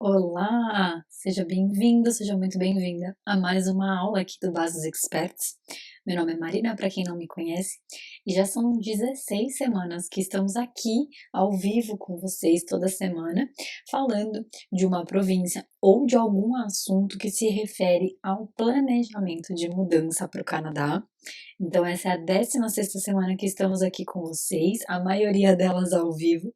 Olá, seja bem-vindo, seja muito bem-vinda a mais uma aula aqui do Bases Experts. Meu nome é Marina, para quem não me conhece, e já são 16 semanas que estamos aqui ao vivo com vocês toda semana, falando de uma província ou de algum assunto que se refere ao planejamento de mudança para o Canadá. Então, essa é a 16ª semana que estamos aqui com vocês, a maioria delas ao vivo.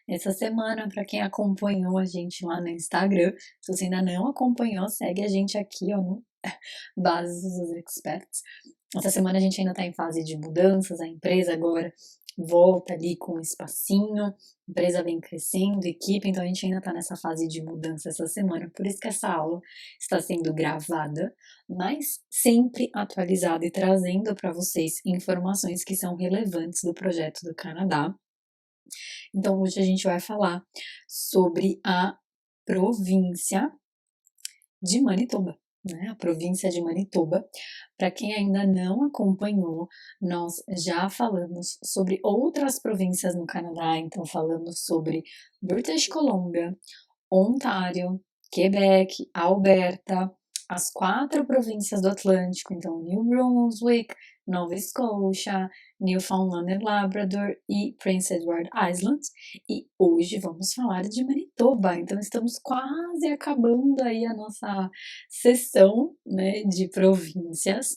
Essa semana, para quem acompanhou a gente lá no Instagram, se você ainda não acompanhou, segue a gente aqui, ó, no Bases dos Experts. Essa semana a gente ainda está em fase de mudanças, a empresa agora volta ali com um espacinho, a empresa vem crescendo, equipe, então a gente ainda está nessa fase de mudança essa semana, por isso que essa aula está sendo gravada, mas sempre atualizada e trazendo para vocês informações que são relevantes do projeto do Canadá. Então hoje a gente vai falar sobre a província de Manitoba, né? A província de Manitoba. Para quem ainda não acompanhou, nós já falamos sobre outras províncias no Canadá, então falamos sobre British Columbia, Ontário, Quebec, Alberta, as 4 províncias do Atlântico, então New Brunswick, Nova Scotia, Newfoundland and Labrador e Prince Edward Island. E hoje vamos falar de Manitoba, então estamos quase acabando aí a nossa sessão, né, de províncias.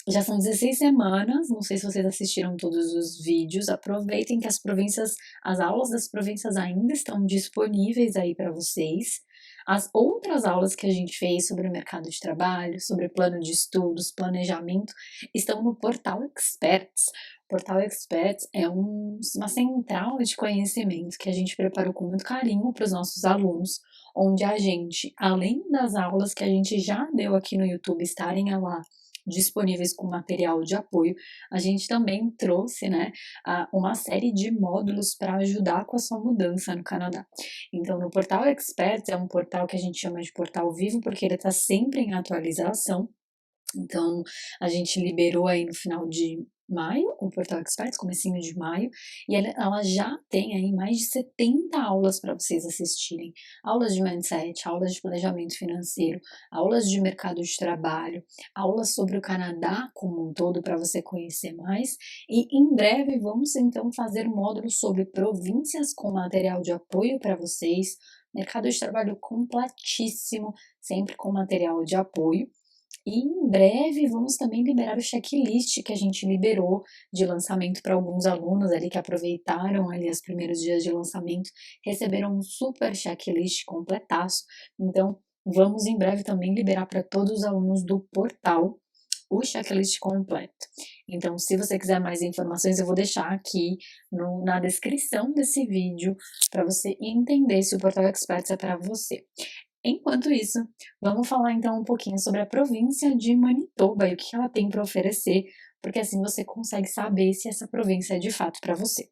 Já são 16 semanas, não sei se vocês assistiram todos os vídeos, aproveitem que as aulas das províncias ainda estão disponíveis aí para vocês. As outras aulas que a gente fez sobre o mercado de trabalho, sobre plano de estudos, planejamento, estão no Portal Experts. O Portal Experts é uma central de conhecimento que a gente preparou com muito carinho para os nossos alunos, onde a gente, além das aulas que a gente já deu aqui no YouTube estarem lá disponíveis com material de apoio, a gente também trouxe, né, uma série de módulos para ajudar com a sua mudança no Canadá. Então, no Portal Experts é um portal que a gente chama de portal vivo porque ele está sempre em atualização. Então, a gente liberou aí no final de maio, o Portal Experts, comecinho de maio, e ela já tem aí mais de 70 aulas para vocês assistirem. Aulas de mindset, aulas de planejamento financeiro, aulas de mercado de trabalho, aulas sobre o Canadá como um todo para você conhecer mais. E em breve vamos então fazer um módulo sobre províncias com material de apoio para vocês. Mercado de trabalho completíssimo, sempre com material de apoio. E em breve vamos também liberar o checklist que a gente liberou de lançamento para alguns alunos ali que aproveitaram ali os primeiros dias de lançamento, receberam um super checklist completaço. Então, vamos em breve também liberar para todos os alunos do portal o checklist completo. Então, se você quiser mais informações, eu vou deixar aqui na descrição desse vídeo para você entender se o Portal Experts é para você. Enquanto isso, vamos falar então um pouquinho sobre a província de Manitoba e o que ela tem para oferecer, porque assim você consegue saber se essa província é de fato para você.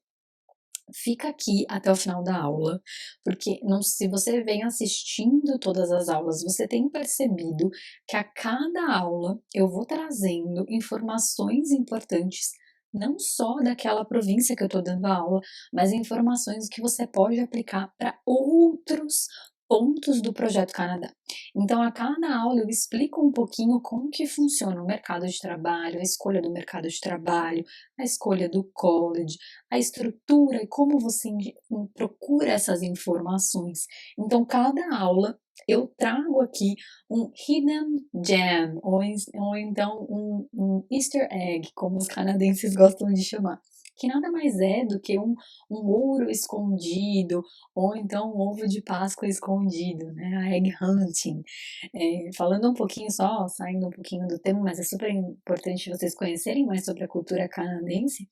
Fica aqui até o final da aula, porque não, se você vem assistindo todas as aulas, você tem percebido que a cada aula eu vou trazendo informações importantes, não só daquela província que eu estou dando a aula, mas informações que você pode aplicar para outros pontos do Projeto Canadá. Então, a cada aula eu explico um pouquinho como que funciona o mercado de trabalho, a escolha do mercado de trabalho, a escolha do college, a estrutura e como você procura essas informações. Então, cada aula eu trago aqui um hidden gem, ou então um Easter egg, como os canadenses gostam de chamar, que nada mais é do que um ouro escondido, ou então um ovo de Páscoa escondido, né? A egg hunting. Falando um pouquinho só, saindo um pouquinho do tema, mas é super importante vocês conhecerem mais sobre a cultura canadense.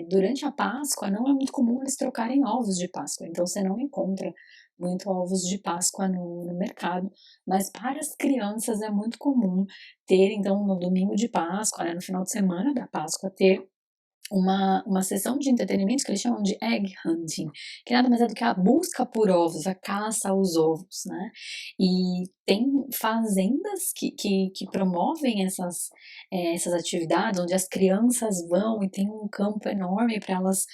Durante a Páscoa não é muito comum eles trocarem ovos de Páscoa, então você não encontra muito ovos de Páscoa no mercado, mas para as crianças é muito comum ter, então, no domingo de Páscoa, né, no final de semana da Páscoa, ter uma sessão de entretenimento que eles chamam de egg hunting, que nada mais é do que a busca por ovos, a caça aos ovos, né? E tem fazendas que promovem essas atividades, onde as crianças vão e tem um campo enorme para elas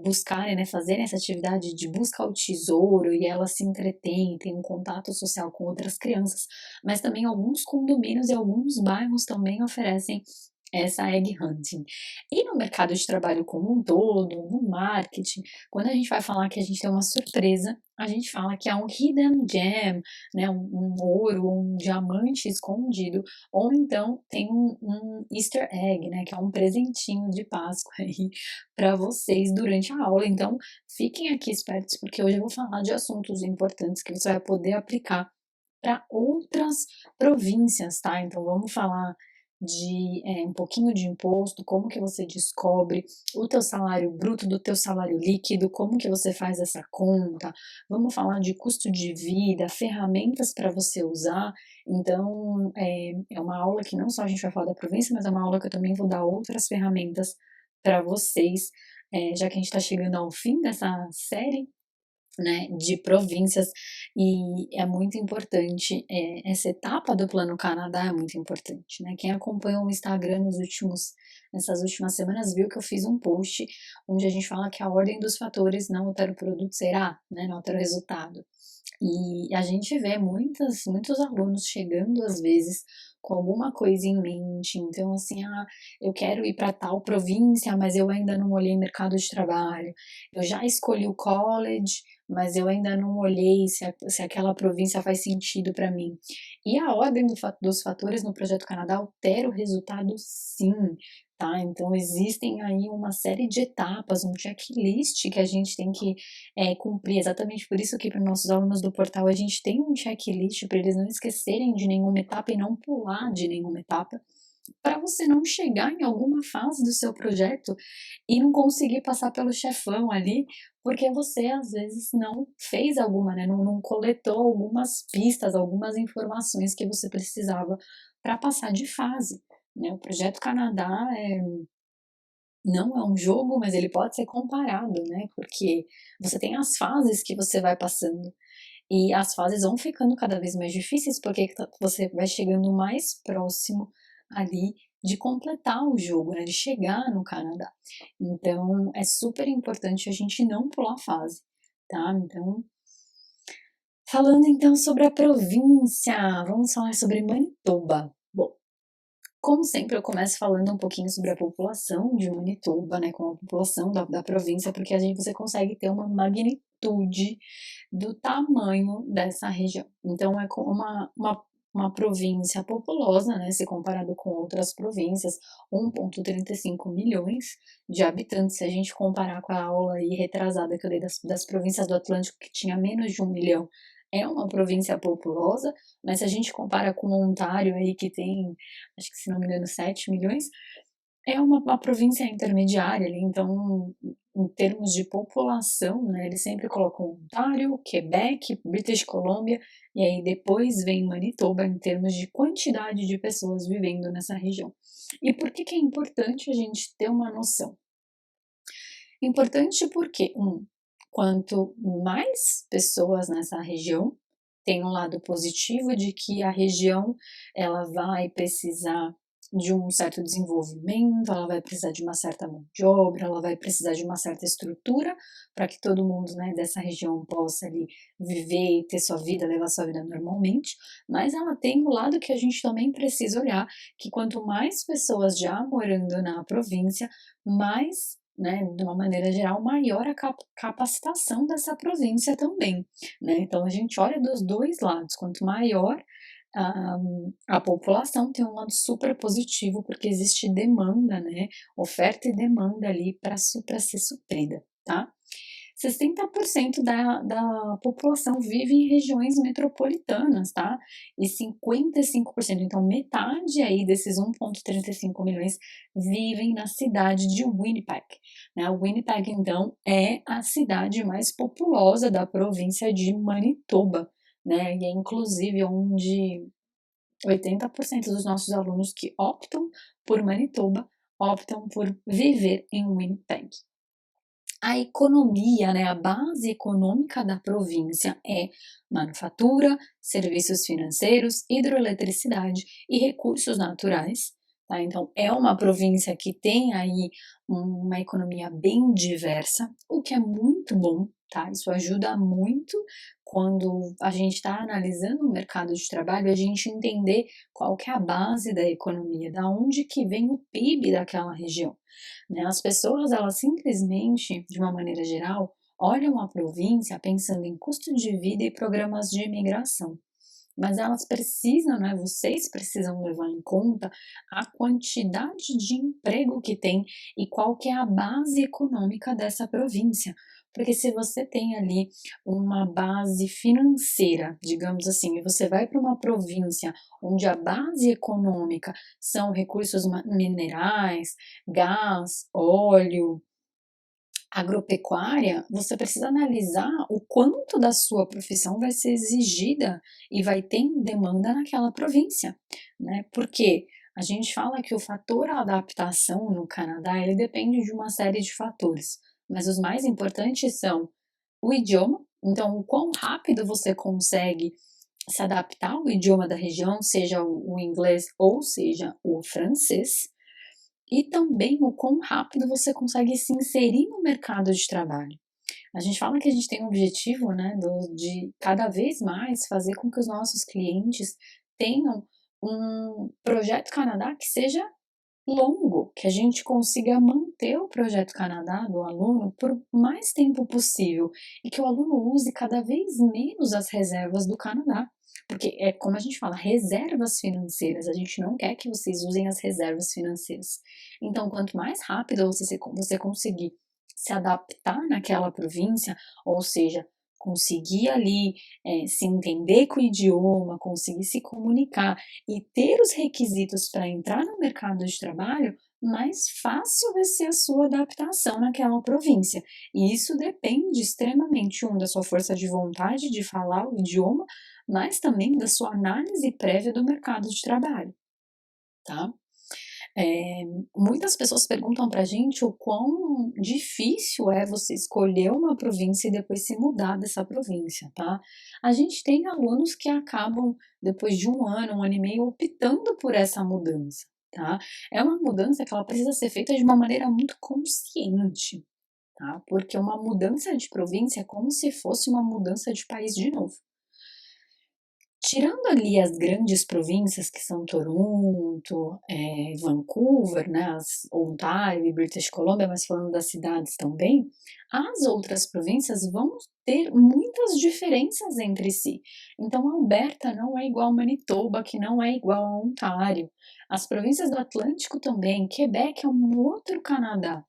buscarem, né, fazerem essa atividade de busca ao tesouro e elas se entretêm, têm um contato social com outras crianças, mas também alguns condomínios e alguns bairros também oferecem essa egg hunting. E no mercado de trabalho como um todo, no marketing, quando a gente vai falar que a gente tem uma surpresa, a gente fala que é um hidden gem, né, um ouro, um diamante escondido, ou então tem um Easter egg, né, que é um presentinho de Páscoa aí para vocês durante a aula. Então, fiquem aqui espertos, porque hoje eu vou falar de assuntos importantes que você vai poder aplicar para outras províncias, tá? Então vamos falar de um pouquinho de imposto, como que você descobre o teu salário bruto do teu salário líquido, como que você faz essa conta, vamos falar de custo de vida, ferramentas para você usar. Então é uma aula que não só a gente vai falar da província, mas é uma aula que eu também vou dar outras ferramentas para vocês, já que a gente está chegando ao fim dessa série, né, de províncias, e é muito importante, essa etapa do Plano Canadá é muito importante, né? Quem acompanhou o Instagram nessas últimas semanas viu que eu fiz um post onde a gente fala que a ordem dos fatores não altera o produto, será, né? Não altera o resultado. E a gente vê muitos alunos chegando às vezes com alguma coisa em mente, então assim, eu quero ir para tal província, mas eu ainda não olhei mercado de trabalho. Eu já escolhi o college, mas eu ainda não olhei se aquela província faz sentido para mim. E a ordem dos fatores no Projeto Canadá altera o resultado, sim, tá? Então existem aí uma série de etapas, um checklist que a gente tem que cumprir. Exatamente por isso que para os nossos alunos do portal a gente tem um checklist para eles não esquecerem de nenhuma etapa e não pular de nenhuma etapa, para você não chegar em alguma fase do seu projeto e não conseguir passar pelo chefão ali, porque você às vezes não fez alguma, né? Não coletou algumas pistas, algumas informações que você precisava para passar de fase. Né? O Projeto Canadá não é um jogo, mas ele pode ser comparado, né? Porque você tem as fases que você vai passando. E as fases vão ficando cada vez mais difíceis porque você vai chegando mais próximo ali de completar o jogo, né, de chegar no Canadá. Então é super importante a gente não pular fase, tá? Então, falando então sobre a província, vamos falar sobre Manitoba. Bom, como sempre, eu começo falando um pouquinho sobre a população de Manitoba, né, com a população da província, porque você consegue ter uma magnitude do tamanho dessa região. Então, é como uma província populosa, né, se comparado com outras províncias, 1,35 milhões de habitantes. Se a gente comparar com a aula aí retrasada que eu dei das províncias do Atlântico, que tinha menos de 1 milhão, é uma província populosa, mas se a gente compara com Ontário aí, que tem, acho que se não me engano, 7 milhões, é uma província intermediária ali, então, em termos de população, né, eles sempre colocam Ontário, Quebec, British Columbia, e aí depois vem Manitoba em termos de quantidade de pessoas vivendo nessa região. E por que é importante a gente ter uma noção? Importante porque, quanto mais pessoas nessa região, tem um lado positivo de que a região ela vai precisar de um certo desenvolvimento, ela vai precisar de uma certa mão de obra, ela vai precisar de uma certa estrutura para que todo mundo, né, dessa região possa ali viver e ter sua vida, levar sua vida normalmente, mas ela tem o lado que a gente também precisa olhar, que quanto mais pessoas já morando na província, mais, né, de uma maneira geral, maior a capacitação dessa província também, né? Então a gente olha dos dois lados, quanto maior a, a população, tem um lado super positivo, porque existe demanda, né? Oferta e demanda ali para ser suprida, tá? 60% da população vive em regiões metropolitanas, tá? E 55%, então metade aí desses 1,35 milhões vivem na cidade de Winnipeg, né? Winnipeg, então, é a cidade mais populosa da província de Manitoba, né? E é inclusive onde 80% dos nossos alunos que optam por Manitoba optam por viver em Winnipeg. A economia, né, a base econômica da província é manufatura, serviços financeiros, hidroeletricidade e recursos naturais. Tá? Então, é uma província que tem aí uma economia bem diversa, o que é muito bom, tá? Isso ajuda muito quando a gente está analisando o mercado de trabalho, a gente entender qual que é a base da economia, da onde que vem o PIB daquela região. Né? As pessoas, elas simplesmente, de uma maneira geral, olham a província pensando em custo de vida e programas de imigração. Mas elas precisam, né, vocês precisam levar em conta a quantidade de emprego que tem e qual que é a base econômica dessa província. Porque se você tem ali uma base financeira, digamos assim, e você vai para uma província onde a base econômica são recursos minerais, gás, óleo, agropecuária, você precisa analisar o quanto da sua profissão vai ser exigida e vai ter em demanda naquela província, né? Porque a gente fala que o fator adaptação no Canadá, ele depende de uma série de fatores, mas os mais importantes são o idioma, então o quão rápido você consegue se adaptar ao idioma da região, seja o inglês ou seja o francês, e também o quão rápido você consegue se inserir no mercado de trabalho. A gente fala que a gente tem um objetivo, né, de cada vez mais fazer com que os nossos clientes tenham um projeto Canadá que seja longo, que a gente consiga manter o projeto Canadá do aluno por mais tempo possível e que o aluno use cada vez menos as reservas do Canadá. Porque é como a gente fala, reservas financeiras, a gente não quer que vocês usem as reservas financeiras. Então, quanto mais rápido você conseguir se adaptar naquela província, ou seja, conseguir ali se entender com o idioma, conseguir se comunicar e ter os requisitos para entrar no mercado de trabalho, mais fácil vai ser a sua adaptação naquela província. E isso depende extremamente, da sua força de vontade de falar o idioma, mas também da sua análise prévia do mercado de trabalho, tá? É, muitas pessoas perguntam pra gente o quão difícil é você escolher uma província e depois se mudar dessa província, tá? A gente tem alunos que acabam, depois de um ano e meio, optando por essa mudança, tá? É uma mudança que ela precisa ser feita de uma maneira muito consciente, tá? Porque uma mudança de província é como se fosse uma mudança de país de novo. Tirando ali as grandes províncias que são Toronto, Vancouver, né, Ontário e British Columbia, mas falando das cidades também, as outras províncias vão ter muitas diferenças entre si. Então, Alberta não é igual a Manitoba, que não é igual a Ontário. As províncias do Atlântico também, Quebec é um outro Canadá.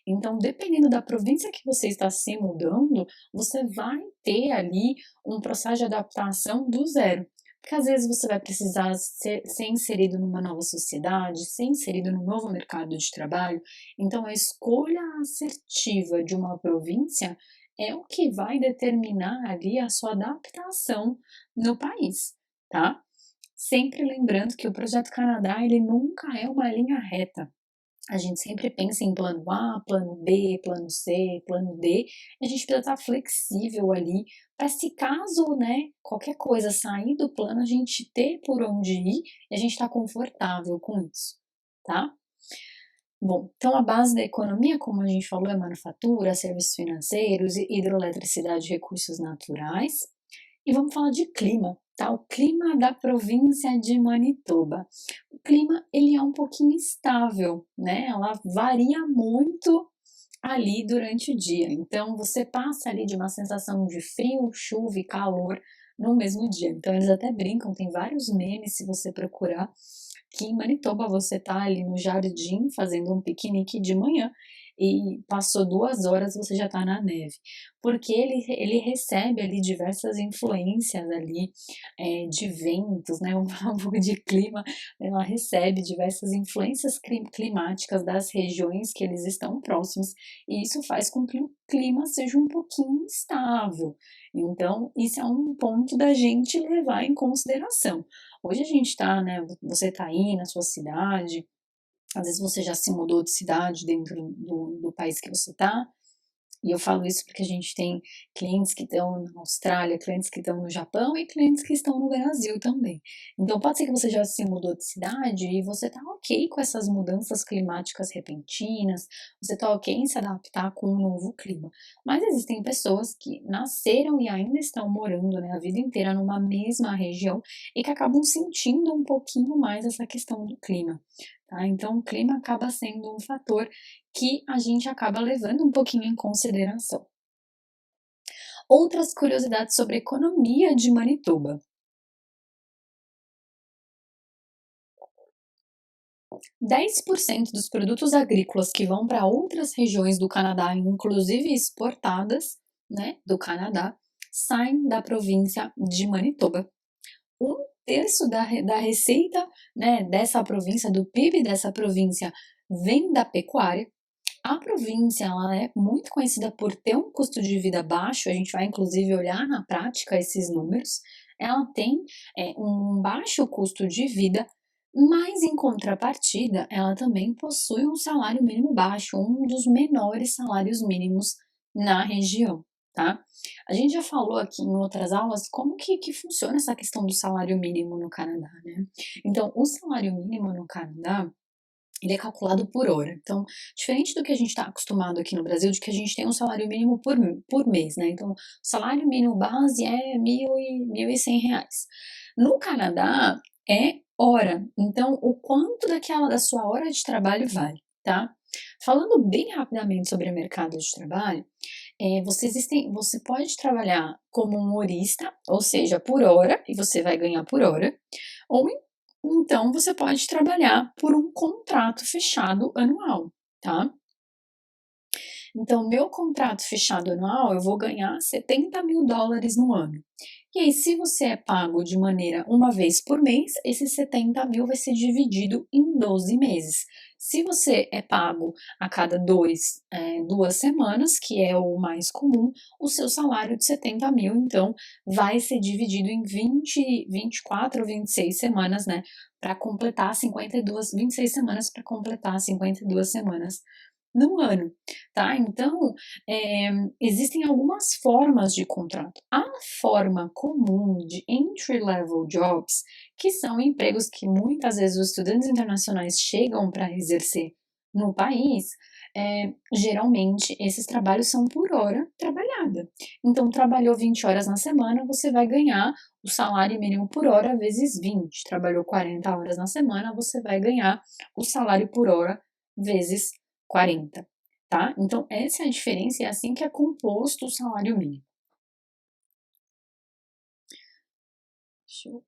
Então, dependendo da província que você está se mudando, você vai ter ali um processo de adaptação do zero. Porque às vezes você vai precisar ser inserido numa nova sociedade, ser inserido num novo mercado de trabalho. Então, a escolha assertiva de uma província é o que vai determinar ali a sua adaptação no país, tá? Sempre lembrando que o Projeto Canadá, ele nunca é uma linha reta. A gente sempre pensa em plano A, plano B, plano C, plano D, e a gente precisa estar flexível ali para se caso, né, qualquer coisa sair do plano, a gente ter por onde ir e a gente estar confortável com isso, tá? Bom, então a base da economia, como a gente falou, é manufatura, serviços financeiros, hidroeletricidade e recursos naturais. E vamos falar de clima, tá? O clima da província de Manitoba. O clima, ele é um pouquinho instável, né? Ela varia muito ali durante o dia. Então, você passa ali de uma sensação de frio, chuva e calor no mesmo dia. Então, eles até brincam, tem vários memes se você procurar, que em Manitoba você tá ali no jardim fazendo um piquenique de manhã e passou 2 horas você já está na neve, porque ele recebe ali diversas influências ali de ventos, né, um pouco de clima, ela recebe diversas influências climáticas das regiões que eles estão próximos e isso faz com que o clima seja um pouquinho instável. Então, isso é um ponto da gente levar em consideração. Hoje a gente está, né? Você está aí na sua cidade, Às vezes você já se mudou de cidade dentro do país que você está, e eu falo isso porque a gente tem clientes que estão na Austrália, clientes que estão no Japão e clientes que estão no Brasil também. Então pode ser que você já se mudou de cidade e você tá ok com essas mudanças climáticas repentinas, você tá ok em se adaptar com um novo clima. Mas existem pessoas que nasceram e ainda estão morando, né, a vida inteira numa mesma região e que acabam sentindo um pouquinho mais essa questão do clima. Tá? Então, o clima acaba sendo um fator que a gente acaba levando um pouquinho em consideração. Outras curiosidades sobre a economia de Manitoba. 10% dos produtos agrícolas que vão para outras regiões do Canadá, inclusive exportadas, né, do Canadá, saem da província de Manitoba. Um terço da receita, né, dessa província, do PIB dessa província, vem da pecuária. A província, ela é muito conhecida por ter um custo de vida baixo, a gente vai inclusive olhar na prática esses números. Ela tem um baixo custo de vida, mas em contrapartida, ela também possui um salário mínimo baixo, um dos menores salários mínimos na região, tá? A gente já falou aqui em outras aulas como que funciona essa questão do salário mínimo no Canadá, né? Então, o salário mínimo no Canadá, ele é calculado por hora. Então, diferente do que a gente está acostumado aqui no Brasil, de que a gente tem um salário mínimo por mês, né? Então, o salário mínimo base é 1.100 reais. No Canadá, é hora. Então, o quanto da sua hora de trabalho vale, tá? Falando bem rapidamente sobre o mercado de trabalho, você pode trabalhar como humorista, ou seja, por hora, e você vai ganhar por hora, ou então você pode trabalhar por um contrato fechado anual, tá? Então, meu contrato fechado anual, eu vou ganhar US$ 70.000 no ano. E aí, se você é pago de maneira uma vez por mês, esses 70 mil vai ser dividido em 12 meses. Se você é pago a cada 2 semanas, que é o mais comum, o seu salário de 70 mil, então, vai ser dividido em 24 ou 26 semanas, né? Para completar 26 semanas para completar 52 semanas no ano, tá? Então, existem algumas formas de contrato. A forma comum de entry level jobs, que são empregos que muitas vezes os estudantes internacionais chegam para exercer no país, geralmente esses trabalhos são por hora trabalhada. Então, trabalhou 20 horas na semana, você vai ganhar o salário mínimo por hora vezes 20. Trabalhou 40 horas na semana, você vai ganhar o salário por hora vezes 40, tá? Então, essa é a diferença e é assim que é composto o salário mínimo. Deixa eu...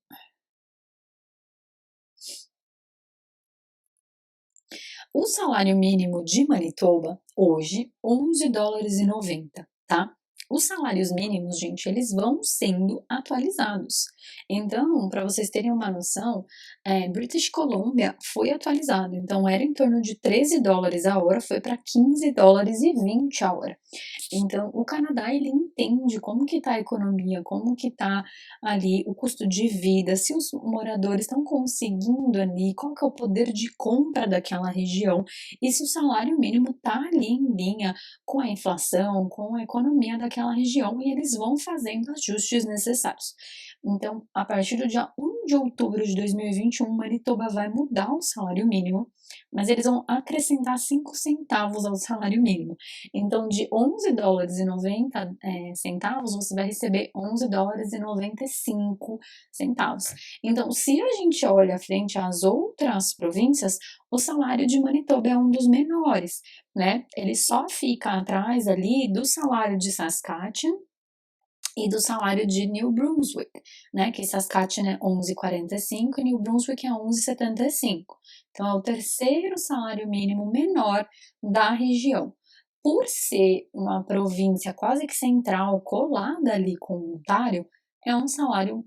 O salário mínimo de Manitoba, hoje, US$ 11,90, tá? Os salários mínimos, gente, eles vão sendo atualizados. Então, para vocês terem uma noção, British Columbia foi atualizado. Então, era em torno de US$ 13 a hora, foi para US$ 15,20 a hora. Então, o Canadá, ele entende como que está a economia, como que está ali o custo de vida, se os moradores estão conseguindo ali, qual que é o poder de compra daquela região, e se o salário mínimo está ali em linha com a inflação, com a economia daquela região, e eles vão fazendo ajustes necessários. Então, a partir do dia 1 de outubro de 2021, Manitoba vai mudar o salário mínimo, mas eles vão acrescentar 5 centavos ao salário mínimo. Então, de US$ 11,90, você vai receber US$ 11,95. Então, se a gente olha frente às outras províncias, o salário de Manitoba é um dos menores, né? Ele só fica atrás ali do salário de Saskatchewan e do salário de New Brunswick, né? Que Saskatchewan é 11,45 e New Brunswick é 11,75. Então, é o terceiro salário mínimo menor da região. Por ser uma província quase que central, colada ali com o Ontário, é um salário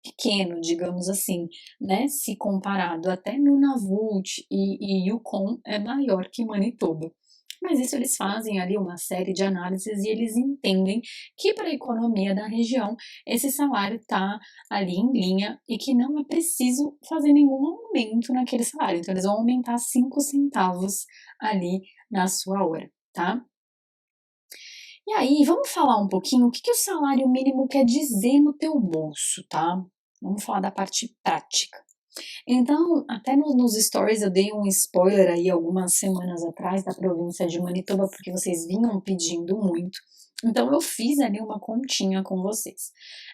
pequeno, digamos assim, né? Se comparado até Nunavut e Yukon é maior que Manitoba. Mas isso eles fazem ali uma série de análises e eles entendem que para a economia da região esse salário está ali em linha e que não é preciso fazer nenhum aumento naquele salário. Então eles vão aumentar 5 centavos ali na sua hora, tá? E aí, vamos falar um pouquinho o que o salário mínimo quer dizer no teu bolso, tá? Vamos falar da parte prática. Então, até nos stories eu dei um spoiler aí algumas semanas atrás da província de Manitoba, porque vocês vinham pedindo muito. Então, eu fiz ali uma continha com vocês.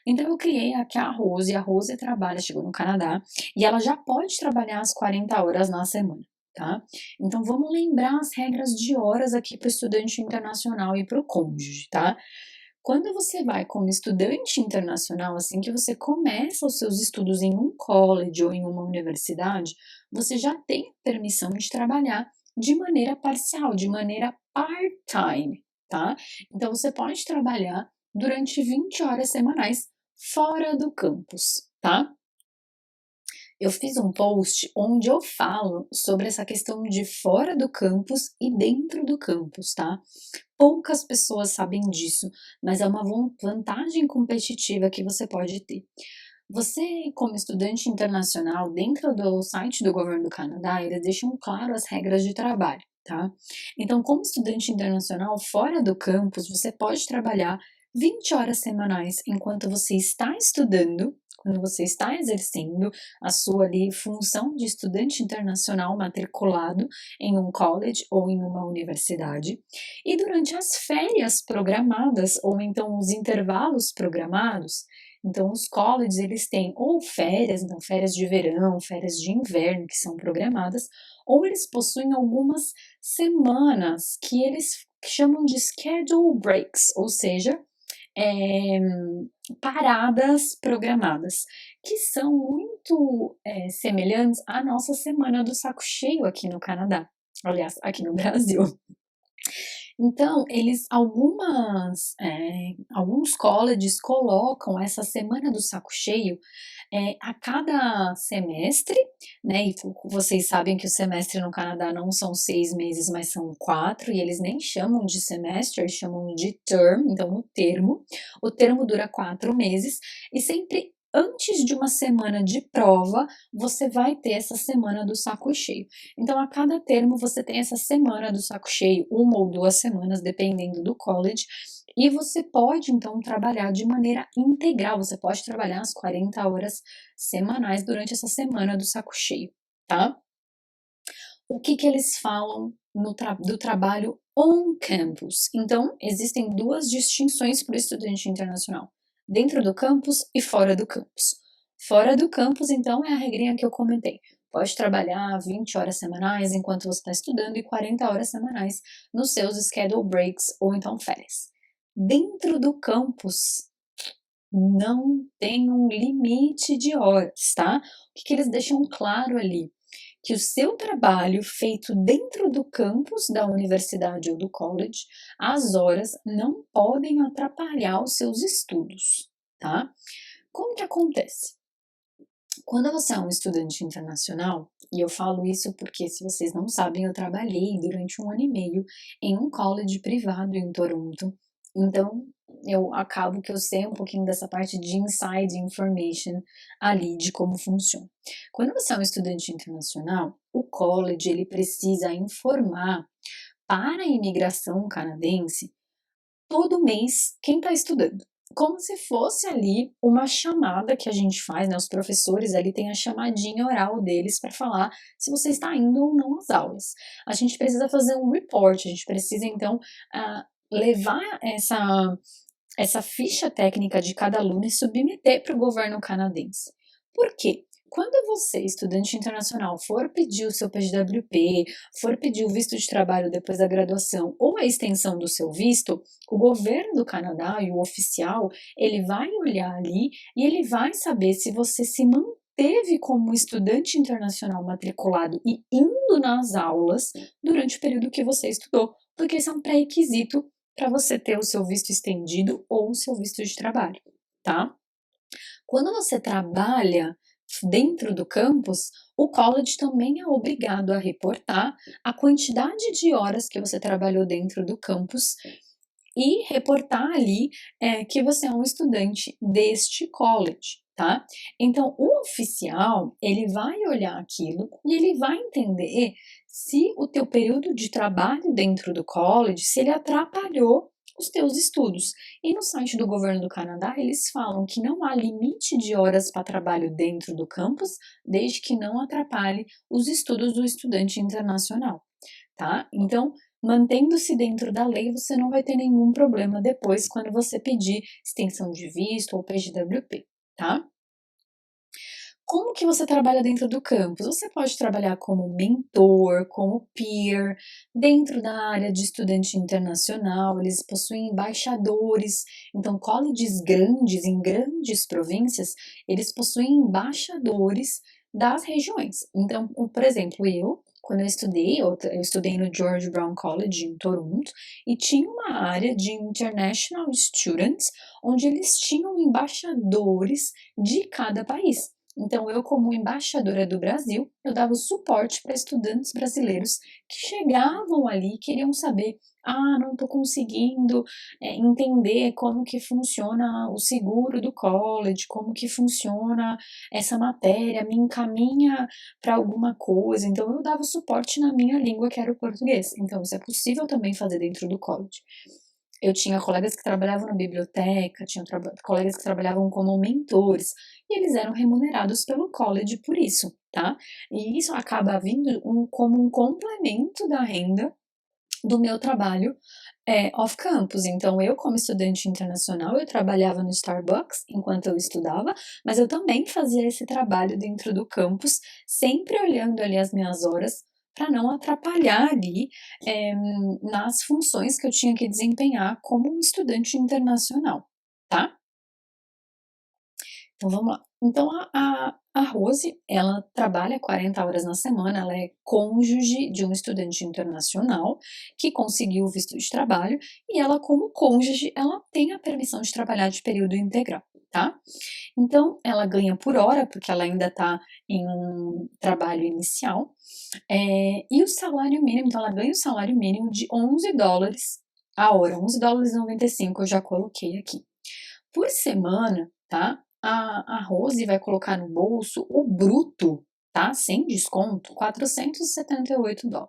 Então, eu criei aqui a Rose trabalha, chegou no Canadá, e ela já pode trabalhar as 40 horas na semana, tá? Então, vamos lembrar as regras de horas aqui para o estudante internacional e para o cônjuge, tá? Quando você vai como estudante internacional, assim que você começa os seus estudos em um college ou em uma universidade, você já tem permissão de trabalhar de maneira parcial, de maneira part-time, tá? Então você pode trabalhar durante 20 horas semanais fora do campus, tá? Eu fiz um post onde eu falo sobre essa questão de fora do campus e dentro do campus, tá? Poucas pessoas sabem disso, mas é uma vantagem competitiva que você pode ter. Você, como estudante internacional, dentro do site do governo do Canadá, eles deixam claro as regras de trabalho, tá? Então, como estudante internacional, fora do campus, você pode trabalhar 20 horas semanais enquanto você está estudando, quando você está exercendo a sua ali função de estudante internacional matriculado em um college ou em uma universidade. E durante as férias programadas ou então os intervalos programados, então os colleges eles têm ou férias, então férias de verão, férias de inverno que são programadas, ou eles possuem algumas semanas que eles chamam de schedule breaks, ou seja, é, paradas programadas, que são muito semelhantes à nossa semana do saco cheio aqui no Canadá, aliás, aqui no Brasil. Então, alguns colleges colocam essa semana do saco cheio a cada semestre, né? E vocês sabem que o semestre no Canadá não são 6 meses, mas são 4, e eles nem chamam de semestre, eles chamam de term, então o termo. O termo dura 4 meses, e sempre antes de uma semana de prova, você vai ter essa semana do saco cheio. Então, a cada termo, você tem essa semana do saco cheio, 1 ou 2 semanas, dependendo do college, e você pode, então, trabalhar de maneira integral, você pode trabalhar as 40 horas semanais durante essa semana do saco cheio, tá? O que eles falam do trabalho on campus? Então, existem duas distinções para o estudante internacional: dentro do campus e fora do campus. Fora do campus, então, é a regrinha que eu comentei. Pode trabalhar 20 horas semanais enquanto você está estudando e 40 horas semanais nos seus schedule breaks ou então férias. Dentro do campus, não tem um limite de horas, tá? O que eles deixam claro ali? Que o seu trabalho feito dentro do campus da universidade ou do college, as horas não podem atrapalhar os seus estudos, tá? Como que acontece? Quando você é um estudante internacional, e eu falo isso porque, se vocês não sabem, eu trabalhei durante 1 ano e meio em um college privado em Toronto, então eu acabo que eu sei um pouquinho dessa parte de inside information ali, de como funciona. Quando você é um estudante internacional, o college ele precisa informar para a imigração canadense todo mês quem está estudando. Como se fosse ali uma chamada que a gente faz, né? Os professores ali têm a chamadinha oral deles para falar se você está indo ou não às aulas. A gente precisa fazer um report, a gente precisa então levar essa ficha técnica de cada aluno e submeter para o governo canadense. Por quê? Quando você, estudante internacional, for pedir o seu PGWP, for pedir o visto de trabalho depois da graduação ou a extensão do seu visto, o governo do Canadá e o oficial, ele vai olhar ali e ele vai saber se você se manteve como estudante internacional matriculado e indo nas aulas durante o período que você estudou, porque esse é um pré-requisito para você ter o seu visto estendido ou o seu visto de trabalho, tá? Quando você trabalha dentro do campus, o college também é obrigado a reportar a quantidade de horas que você trabalhou dentro do campus e reportar ali que você é um estudante deste college, tá? Então, o oficial, ele vai olhar aquilo e ele vai entender se o teu período de trabalho dentro do college, se ele atrapalhou os teus estudos. E no site do governo do Canadá, eles falam que não há limite de horas para trabalho dentro do campus, desde que não atrapalhe os estudos do estudante internacional, tá? Então, mantendo-se dentro da lei, você não vai ter nenhum problema depois quando você pedir extensão de visto ou PGWP, tá? Como que você trabalha dentro do campus? Você pode trabalhar como mentor, como peer, dentro da área de estudante internacional, eles possuem embaixadores. Então, colleges grandes, em grandes províncias, eles possuem embaixadores das regiões. Então, por exemplo, quando eu estudei no George Brown College em Toronto e tinha uma área de International Students, onde eles tinham embaixadores de cada país. Então, eu, como embaixadora do Brasil, eu dava suporte para estudantes brasileiros que chegavam ali e queriam saber: não estou conseguindo entender como que funciona o seguro do college, como que funciona essa matéria, me encaminha para alguma coisa. Então, eu dava suporte na minha língua, que era o português. Então, isso é possível também fazer dentro do college. Eu tinha colegas que trabalhavam na biblioteca, tinha colegas que trabalhavam como mentores, e eles eram remunerados pelo college por isso, tá? E isso acaba vindo como um complemento da renda do meu trabalho off-campus. Então, eu, como estudante internacional, eu trabalhava no Starbucks enquanto eu estudava, mas eu também fazia esse trabalho dentro do campus, sempre olhando ali as minhas horas para não atrapalhar ali nas funções que eu tinha que desempenhar como um estudante internacional, tá? Então vamos lá. Então a Rose, ela trabalha 40 horas na semana, ela é cônjuge de um estudante internacional que conseguiu o visto de trabalho e ela, como cônjuge, ela tem a permissão de trabalhar de período integral, tá? Então ela ganha por hora, porque ela ainda está em um trabalho inicial, e o salário mínimo, então ela ganha o salário mínimo de $11 a hora, $11,95 eu já coloquei aqui. Por semana, tá? A Rose vai colocar no bolso o bruto, tá? Sem desconto, $478.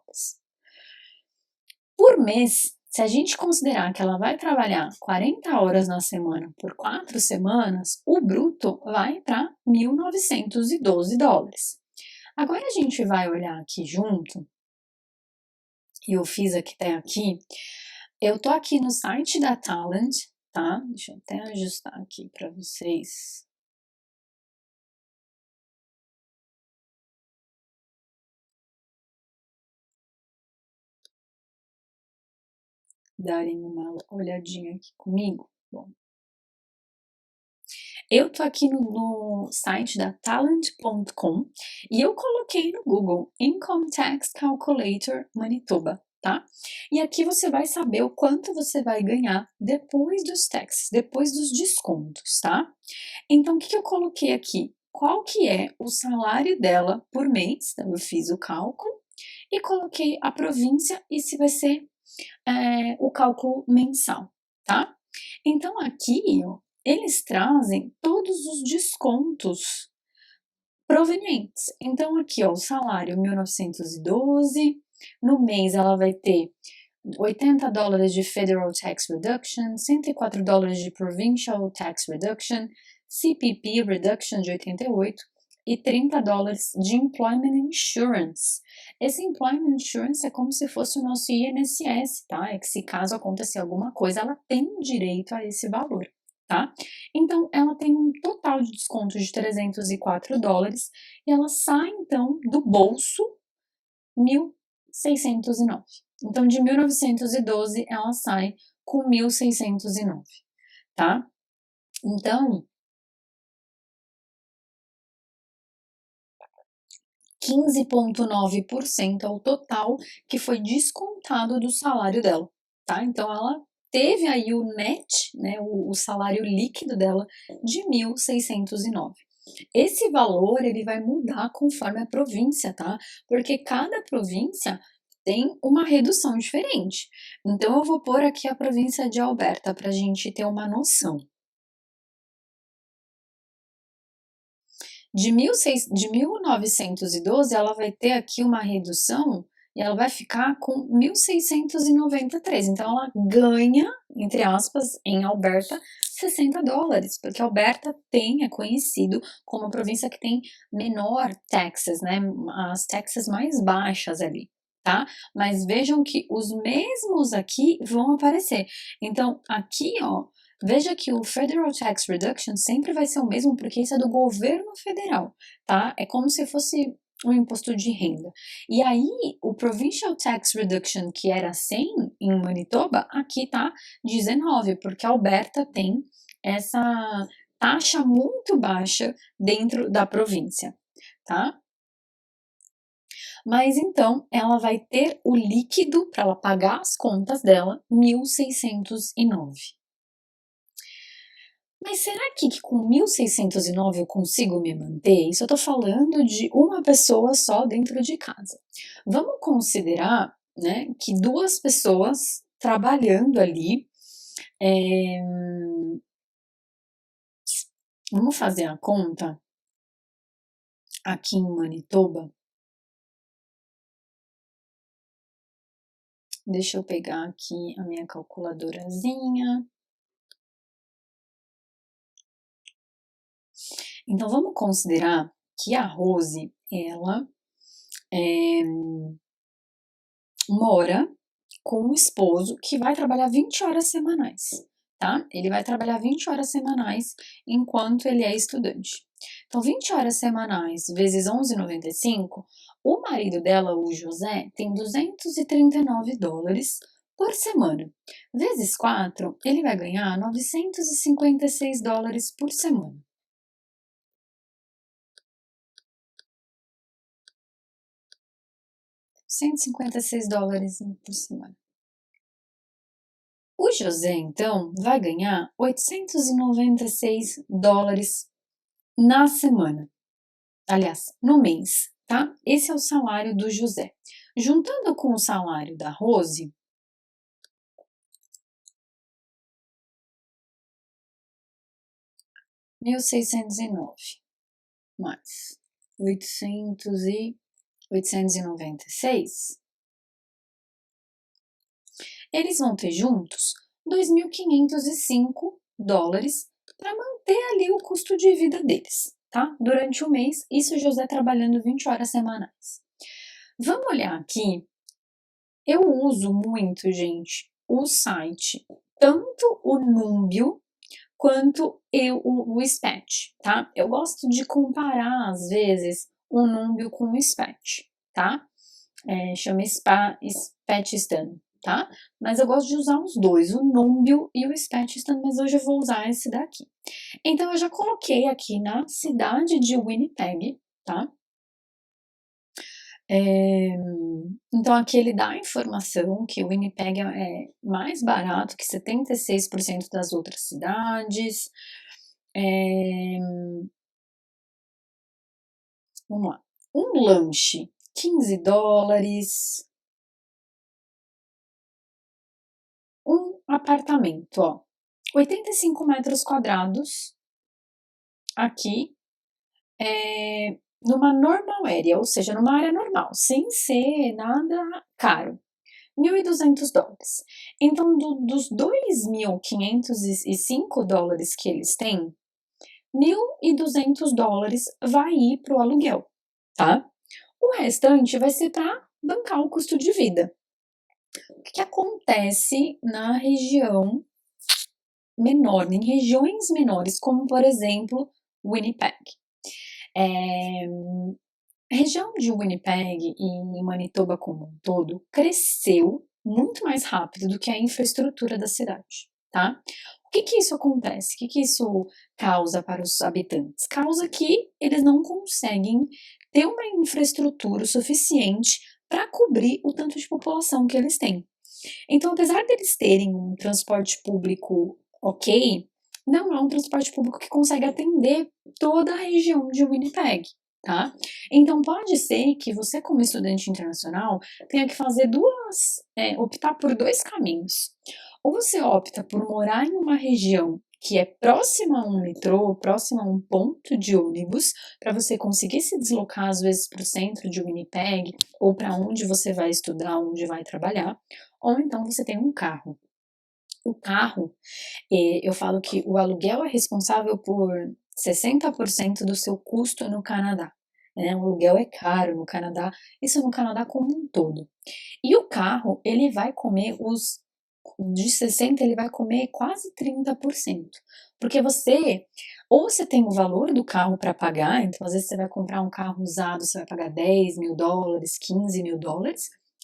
Por mês, se a gente considerar que ela vai trabalhar 40 horas na semana por 4 semanas, o bruto vai para $1.912. Agora a gente vai olhar aqui junto, e eu fiz até aqui, eu tô aqui no site da Talent, tá? Deixa eu até ajustar aqui para vocês. Darem uma olhadinha aqui comigo. Bom, eu tô aqui no site da talent.com e eu coloquei no Google Income Tax Calculator Manitoba, tá? E aqui você vai saber o quanto você vai ganhar depois dos taxes, depois dos descontos, tá? Então, o que eu coloquei aqui? Qual que é o salário dela por mês? Então, eu fiz o cálculo e coloquei a província e se vai ser o cálculo mensal, tá? Então, aqui, ó, eles trazem todos os descontos provenientes. Então, aqui, ó, o salário 1912, no mês ela vai ter $80 de Federal Tax Reduction, $104 de Provincial Tax Reduction, CPP Reduction de 88 e $30 de Employment Insurance. Esse Employment Insurance é como se fosse o nosso INSS, tá? É que se caso acontecer alguma coisa, ela tem direito a esse valor, tá? Então, ela tem um total de desconto de $304 e ela sai, então, do bolso 1.609. Então, de 1912, ela sai com 1.609, tá? Então, 15,9% é o total que foi descontado do salário dela, tá? Então, ela teve aí o net, né, o salário líquido dela de 1.609. Esse valor ele vai mudar conforme a província, tá? Porque cada província tem uma redução diferente. Então eu vou pôr aqui a província de Alberta para a gente ter uma noção. De 1912, ela vai ter aqui uma redução e ela vai ficar com 1.693. Então ela ganha, entre aspas, em Alberta, $60, porque Alberta é conhecido como a província que tem menor taxas, né? As taxas mais baixas ali. Tá? Mas vejam que os mesmos aqui vão aparecer. Então, aqui, ó, veja que o Federal Tax Reduction sempre vai ser o mesmo, porque isso é do governo federal, tá? É como se fosse um imposto de renda. E aí, o Provincial Tax Reduction, que era 100 em Manitoba, aqui tá 19, porque a Alberta tem essa taxa muito baixa dentro da província, tá? Mas então, ela vai ter o líquido para ela pagar as contas dela, 1.609. Mas será que com 1.609 eu consigo me manter? Isso eu tô falando de uma pessoa só dentro de casa. Vamos considerar, né, que duas pessoas trabalhando ali, vamos fazer a conta aqui em Manitoba. Deixa eu pegar aqui a minha calculadorazinha. Então vamos considerar que a Rose, ela mora com o esposo que vai trabalhar 20 horas semanais, tá? Ele vai trabalhar 20 horas semanais enquanto ele é estudante. Então, 20 horas semanais vezes 11,95, o marido dela, o José, tem $239 por semana. Vezes 4, ele vai ganhar $956 por semana. $156 por semana. O José, então, vai ganhar $896 na semana. Aliás, no mês, tá? Esse é o salário do José. Juntando com o salário da Rose, $1.609 mais 896, eles vão ter juntos $2.505 para manter ali o custo de vida deles, tá? Durante o mês, isso José trabalhando 20 horas semanais. Vamos olhar aqui. Eu uso muito, gente, o site, tanto o Numbeo quanto o Spatch, tá? Eu gosto de comparar, às vezes, o Numbeo com o Spatch, tá? Chama Spatchstan, tá? Mas eu gosto de usar os dois, o Numbeo e o Spatchstan, mas hoje eu vou usar esse daqui. Então, eu já coloquei aqui na cidade de Winnipeg, tá? Então, aqui ele dá a informação que o Winnipeg é mais barato que 76% das outras cidades. Vamos lá. Um lanche, $15. Um apartamento, ó, 85 metros quadrados, aqui, numa normal area, ou seja, numa área normal, sem ser nada caro. $1.200. Então, dos $2.505 que eles têm, $1.200 vai ir para o aluguel, tá? O restante vai ser para bancar o custo de vida. O que acontece na região menor, em regiões menores, como por exemplo Winnipeg? A região de Winnipeg e Manitoba como um todo cresceu muito mais rápido do que a infraestrutura da cidade, tá? O que isso acontece? O que isso causa para os habitantes? Causa que eles não conseguem ter uma infraestrutura suficiente para cobrir o tanto de população que eles têm. Então, apesar deles terem um transporte público ok, não é um transporte público que consegue atender toda a região de Winnipeg, tá? Então pode ser que você, como estudante internacional, tenha que fazer optar por dois caminhos. Ou você opta por morar em uma região que é próxima a um metrô, próxima a um ponto de ônibus, para você conseguir se deslocar às vezes para o centro de Winnipeg ou para onde você vai estudar, onde vai trabalhar, ou então você tem um carro. O carro, eu falo que o aluguel é responsável por 60% do seu custo no Canadá. Né? O aluguel é caro no Canadá, isso no Canadá como um todo. E o carro, ele vai comer de 60, ele vai comer quase 30%. Porque ou você tem o valor do carro para pagar, então às vezes você vai comprar um carro usado, você vai pagar $10.000, $15.000.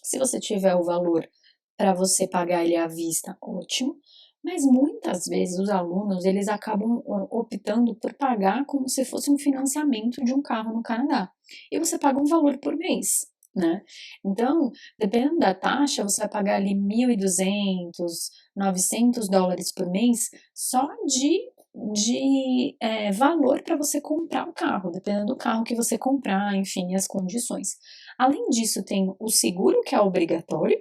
Se você tiver o valor para você pagar ele à vista, ótimo. Mas muitas vezes os alunos, eles acabam optando por pagar como se fosse um financiamento de um carro no Canadá. E você paga um valor por mês, né? Então, dependendo da taxa, você vai pagar ali 1.200, $900 por mês só de valor para você comprar o carro, dependendo do carro que você comprar, enfim, as condições. Além disso, tem o seguro, que é obrigatório,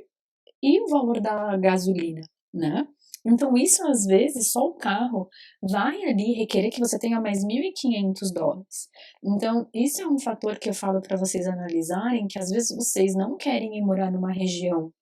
e o valor da gasolina, né? Então, isso às vezes, só o carro vai ali requerer que você tenha mais $1.500. Então, isso é um fator que eu falo para vocês analisarem, que às vezes vocês não querem ir morar numa região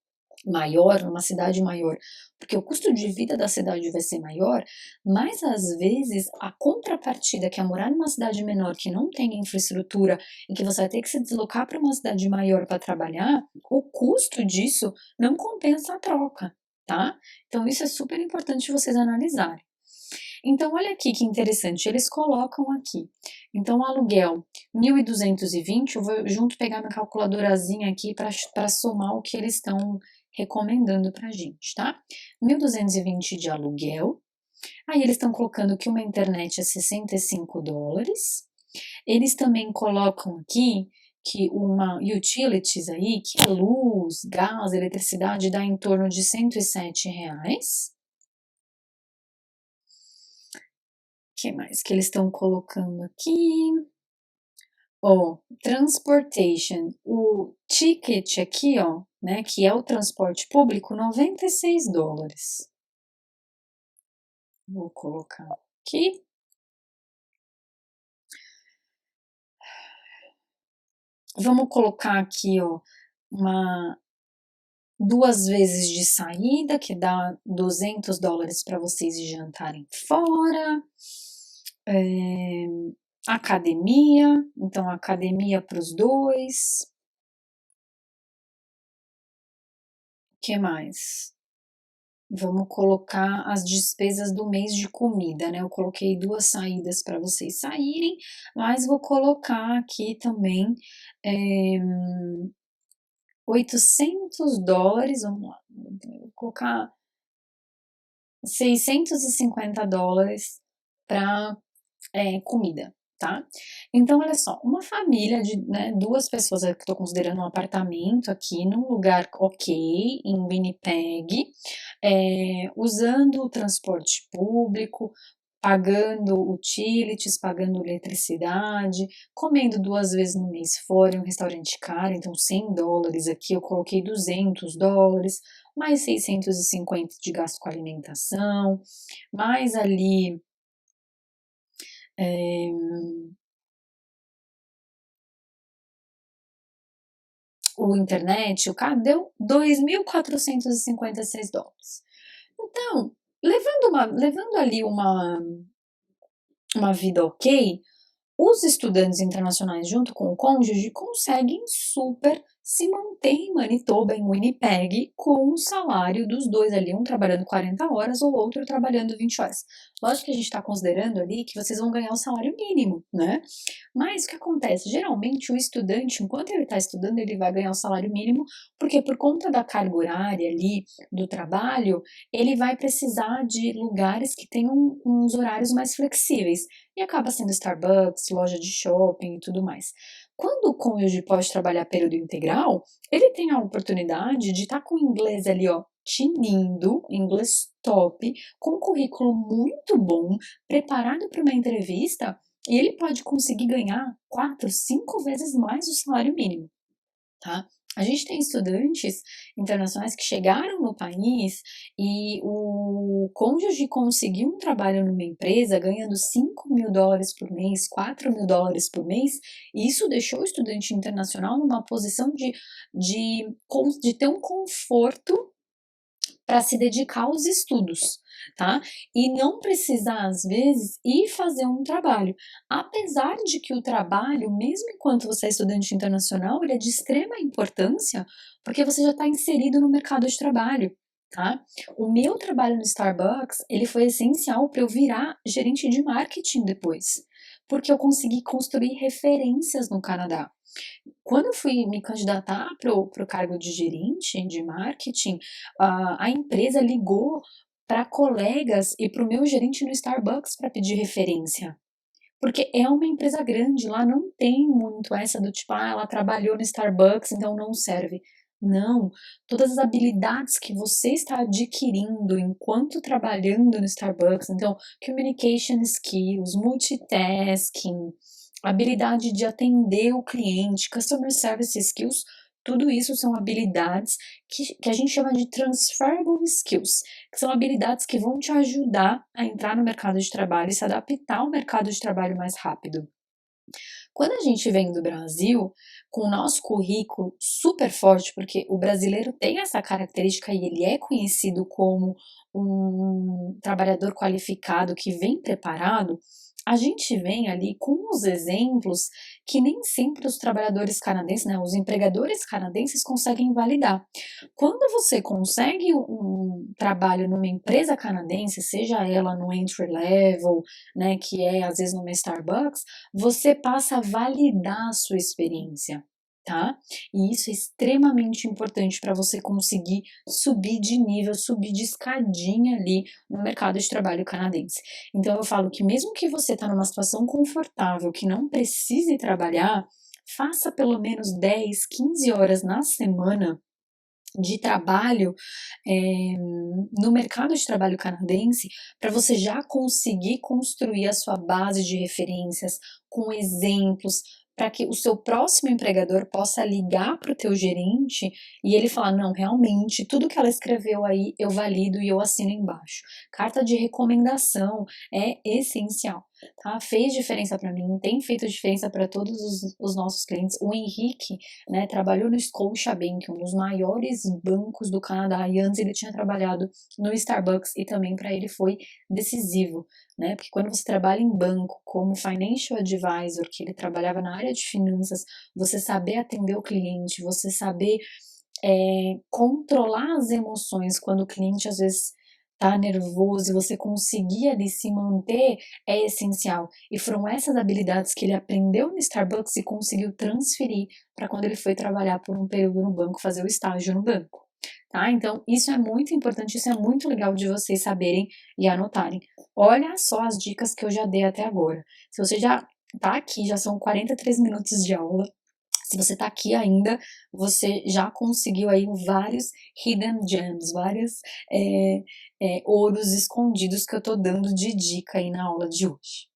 maior, numa cidade maior, porque o custo de vida da cidade vai ser maior, mas às vezes a contrapartida, que é morar numa cidade menor que não tem infraestrutura e que você vai ter que se deslocar para uma cidade maior para trabalhar, o custo disso não compensa a troca, tá? Então isso é super importante vocês analisarem. Então, olha aqui que interessante, eles colocam aqui. Então, o aluguel 1.220, eu vou junto pegar minha calculadorazinha aqui para somar o que eles estão recomendando pra gente, tá? 1.220 de aluguel. Aí eles estão colocando que uma internet é $65. Eles também colocam aqui que uma utilities aí, que é luz, gás, eletricidade, dá em torno de R$ 107. Que mais que eles estão colocando aqui? Ó, transportation, o ticket aqui, ó, né, que é o transporte público, $96. Vou colocar aqui. Vamos colocar aqui, ó, duas vezes de saída, que dá $200 para vocês jantarem fora. Academia, então academia para os dois. O que mais? Vamos colocar as despesas do mês de comida, né? Eu coloquei 2 saídas para vocês saírem, mas vou colocar aqui também $800, vamos lá, vou colocar $650 para comida, tá? Então, olha só, uma família de, né, 2 pessoas, que estou considerando um apartamento aqui, num lugar ok, em Winnipeg, usando o transporte público, pagando utilities, pagando eletricidade, comendo 2 vezes no mês fora em um restaurante caro, então $100 aqui, eu coloquei $200, mais 650 de gasto com alimentação, mais ali o internet, o carro, deu $2.456. Então, levando ali uma vida ok, os estudantes internacionais, junto com o cônjuge, conseguem super se manter em Manitoba, em Winnipeg, com o salário dos dois ali, um trabalhando 40 horas, ou outro trabalhando 20 horas. Lógico que a gente está considerando ali que vocês vão ganhar o salário mínimo, né? Mas o que acontece? Geralmente o estudante, enquanto ele está estudando, ele vai ganhar o salário mínimo, porque por conta da carga horária ali do trabalho, ele vai precisar de lugares que tenham uns horários mais flexíveis. E acaba sendo Starbucks, loja de shopping e tudo mais. Quando o cônjuge pode trabalhar período integral, ele tem a oportunidade de estar com o inglês ali, ó, tinindo, inglês top, com um currículo muito bom, preparado para uma entrevista, e ele pode conseguir ganhar 4, 5 vezes mais o salário mínimo, tá? A gente tem estudantes internacionais que chegaram no país e o cônjuge conseguiu um trabalho numa empresa ganhando US$ 5.000 por mês, US$ 4.000 por mês, e isso deixou o estudante internacional numa posição de ter um conforto para se dedicar aos estudos, tá? E não precisar, às vezes, ir fazer um trabalho. Apesar de que o trabalho, mesmo enquanto você é estudante internacional, ele é de extrema importância, porque você já está inserido no mercado de trabalho, tá? O meu trabalho no Starbucks, ele foi essencial para eu virar gerente de marketing depois, porque eu consegui construir referências no Canadá. Quando eu fui me candidatar para o cargo de gerente de marketing, a empresa ligou para colegas e para o meu gerente no Starbucks para pedir referência. Porque é uma empresa grande, lá não tem muito essa do tipo, ela trabalhou no Starbucks, então não serve. Não, todas as habilidades que você está adquirindo enquanto trabalhando no Starbucks, então communication skills, multitasking, habilidade de atender o cliente, customer service skills, tudo isso são habilidades que a gente chama de transferable skills, que são habilidades que vão te ajudar a entrar no mercado de trabalho e se adaptar ao mercado de trabalho mais rápido. Quando a gente vem do Brasil, com o nosso currículo super forte, porque o brasileiro tem essa característica e ele é conhecido como um trabalhador qualificado que vem preparado, a gente vem ali com os exemplos que nem sempre os trabalhadores canadenses, né, os empregadores canadenses conseguem validar. Quando você consegue um trabalho numa empresa canadense, seja ela no entry level, né, que é às vezes numa Starbucks, você passa a validar a sua experiência, tá? E isso é extremamente importante para você conseguir subir de nível, subir de escadinha ali no mercado de trabalho canadense. Então eu falo que mesmo que você está numa situação confortável, que não precise trabalhar, faça pelo menos 10, 15 horas na semana de trabalho no mercado de trabalho canadense para você já conseguir construir a sua base de referências com exemplos para que o seu próximo empregador possa ligar para o teu gerente e ele falar, não, realmente, tudo que ela escreveu aí eu valido e eu assino embaixo. Carta de recomendação é essencial, tá? Fez diferença para mim, tem feito diferença para todos os nossos clientes. O Henrique, né, trabalhou no Scotiabank, um dos maiores bancos do Canadá, e antes ele tinha trabalhado no Starbucks e também para ele foi decisivo, né? Porque quando você trabalha em banco como financial advisor, que ele trabalhava na área de finanças, você saber atender o cliente, você saber controlar as emoções quando o cliente às vezes tá nervoso e você conseguir ali se manter é essencial. E foram essas habilidades que ele aprendeu no Starbucks e conseguiu transferir para quando ele foi trabalhar por um período no banco, fazer o estágio no banco. Tá? Então, isso é muito importante, isso é muito legal de vocês saberem e anotarem. Olha só as dicas que eu já dei até agora. Se você já tá aqui, já são 43 minutos de aula, se você está aqui ainda, você já conseguiu aí vários hidden gems, vários ouros escondidos que eu tô dando de dica aí na aula de hoje.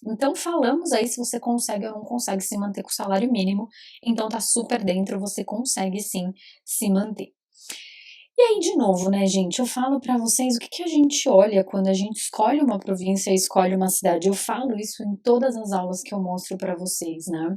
Então falamos aí se você consegue ou não consegue se manter com o salário mínimo, então tá super dentro, você consegue sim se manter. E aí, de novo, né, gente, eu falo pra vocês o que a gente olha quando a gente escolhe uma província e escolhe uma cidade. Eu falo isso em todas as aulas que eu mostro pra vocês, né?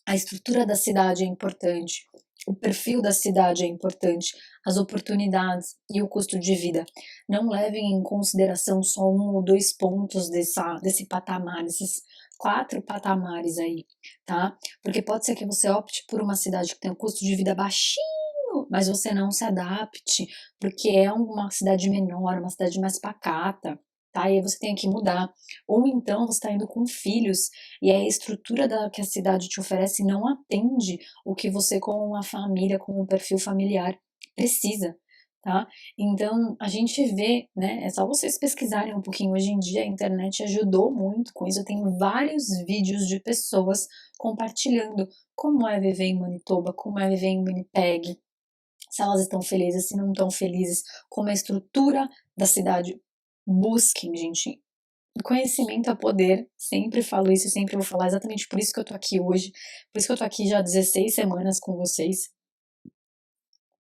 A estrutura da cidade é importante, o perfil da cidade é importante, as oportunidades e o custo de vida. Não levem em consideração só um ou dois pontos desse patamar, desses 4 patamares aí, tá? Porque pode ser que você opte por uma cidade que tem um custo de vida baixinho, mas você não se adapte, porque é uma cidade menor, uma cidade mais pacata, tá? E aí você tem que mudar. Ou então você está indo com filhos e a estrutura que a cidade te oferece não atende o que você, como uma família, com um perfil familiar, precisa. tá? Então, a gente vê, né, é só vocês pesquisarem um pouquinho, hoje em dia a internet ajudou muito com isso, tem vários vídeos de pessoas compartilhando como é viver em Manitoba, como é viver em Winnipeg, se elas estão felizes, se não estão felizes, como é a estrutura da cidade. Busquem, gente. Conhecimento é poder, sempre falo isso, sempre vou falar, exatamente por isso que eu tô aqui hoje, por isso que eu tô aqui já há 16 semanas com vocês,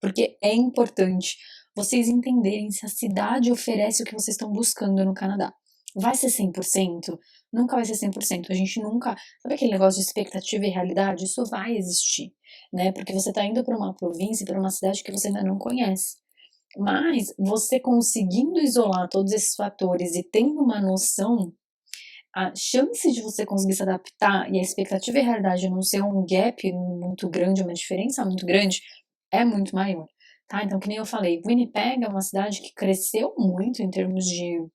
porque é importante vocês entenderem se a cidade oferece o que vocês estão buscando no Canadá. Vai ser 100%? Nunca vai ser 100%. A gente nunca. Sabe aquele negócio de expectativa e realidade? Isso vai existir, né? Porque você está indo para uma província, para uma cidade que você ainda não conhece. Mas você conseguindo isolar todos esses fatores e tendo uma noção, a chance de você conseguir se adaptar e a expectativa e a realidade não ser um gap muito grande, uma diferença muito grande, é muito maior, tá? Então, que nem eu falei, Winnipeg é uma cidade que cresceu muito em termos de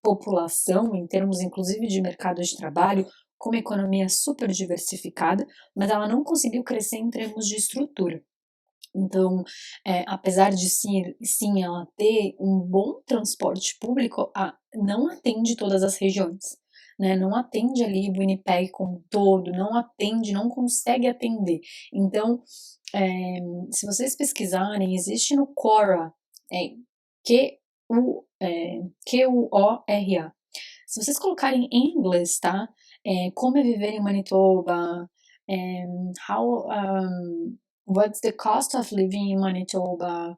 população, em termos inclusive de mercado de trabalho, com uma economia super diversificada, mas ela não conseguiu crescer em termos de estrutura. Então, apesar de sim ela ter um bom transporte público, não atende todas as regiões, né? Não atende ali Winnipeg como um todo, não atende, não consegue atender. Então, se vocês pesquisarem, existe no Quora, Quora. Se vocês colocarem em inglês, tá? Como é viver em Manitoba, how what's the cost of living in Manitoba?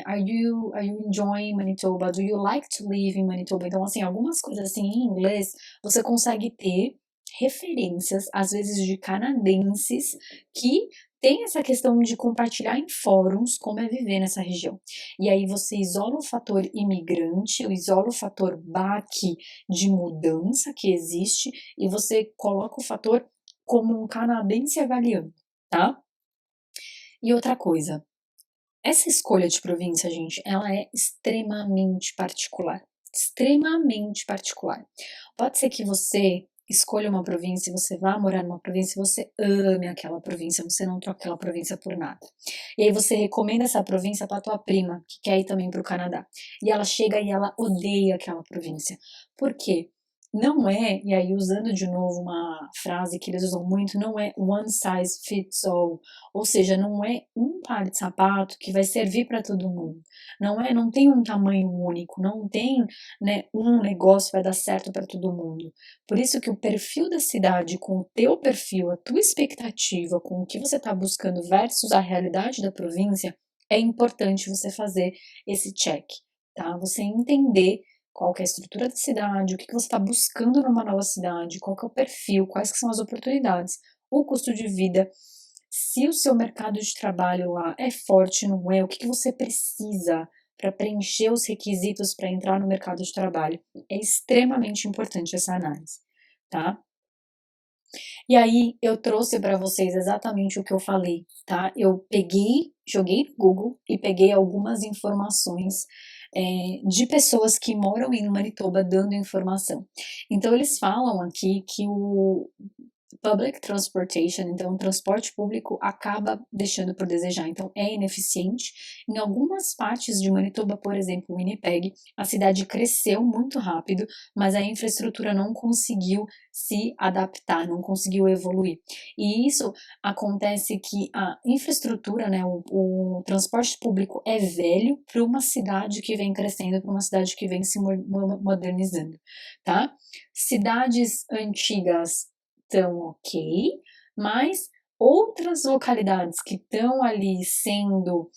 Are you enjoying Manitoba? Do you like to live in Manitoba? Então, assim, algumas coisas assim em inglês você consegue ter referências, às vezes de canadenses, que tem essa questão de compartilhar em fóruns como é viver nessa região. E aí você isola o fator imigrante, isola o fator baque de mudança que existe e você coloca o fator como um canadense avaliando, tá? E outra coisa, essa escolha de província, gente, ela é extremamente particular. Extremamente particular. Pode ser que você escolha uma província, você vá morar numa província, você ame aquela província, você não troca aquela província por nada. E aí você recomenda essa província para tua prima, que quer ir também para o Canadá. E ela chega e ela odeia aquela província. Por quê? Não é, e aí usando de novo uma frase que eles usam muito, não é one size fits all. Ou seja, não é um par de sapato que vai servir para todo mundo. Não tem um tamanho único, não tem, né, um negócio que vai dar certo para todo mundo. Por isso que o perfil da cidade com o teu perfil, a tua expectativa, com o que você está buscando versus a realidade da província, é importante você fazer esse check, tá? Você entender qual que é a estrutura da cidade, o que você está buscando numa nova cidade, qual que é o perfil, quais que são as oportunidades, o custo de vida, se o seu mercado de trabalho lá é forte, não é, o que você precisa para preencher os requisitos para entrar no mercado de trabalho. É extremamente importante essa análise, tá? E aí eu trouxe para vocês exatamente o que eu falei, tá? Eu peguei, joguei no Google e peguei algumas informações de pessoas que moram em Manitoba dando informação. Então eles falam aqui que o public transportation, então o transporte público acaba deixando por desejar, então é ineficiente. Em algumas partes de Manitoba, por exemplo, Winnipeg, a cidade cresceu muito rápido, mas a infraestrutura não conseguiu se adaptar, não conseguiu evoluir. E isso acontece que a infraestrutura, né, o transporte público é velho para uma cidade que vem crescendo, para uma cidade que vem se modernizando, tá? Cidades antigas estão ok, mas outras localidades que estão ali sendo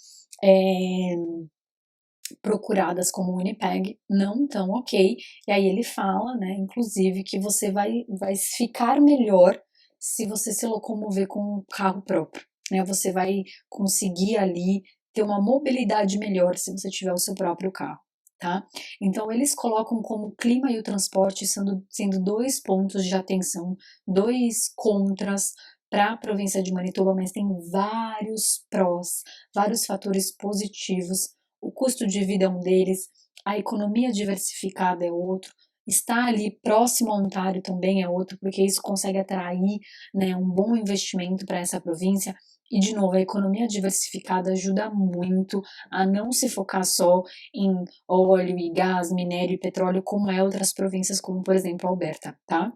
procuradas como Winnipeg não estão ok. E aí ele fala, né, inclusive, que você vai ficar melhor se você se locomover com um carro próprio, né? Você vai conseguir ali ter uma mobilidade melhor se você tiver o seu próprio carro. Tá? Então eles colocam como o clima e o transporte sendo dois pontos de atenção, dois contras para a província de Manitoba, mas tem vários prós, vários fatores positivos. O custo de vida é um deles, a economia diversificada é outro, estar ali próximo a Ontário também é outro, porque isso consegue atrair, né, um bom investimento para essa província. E, de novo, a economia diversificada ajuda muito a não se focar só em óleo e gás, minério e petróleo, como é outras províncias, como, por exemplo, Alberta, tá?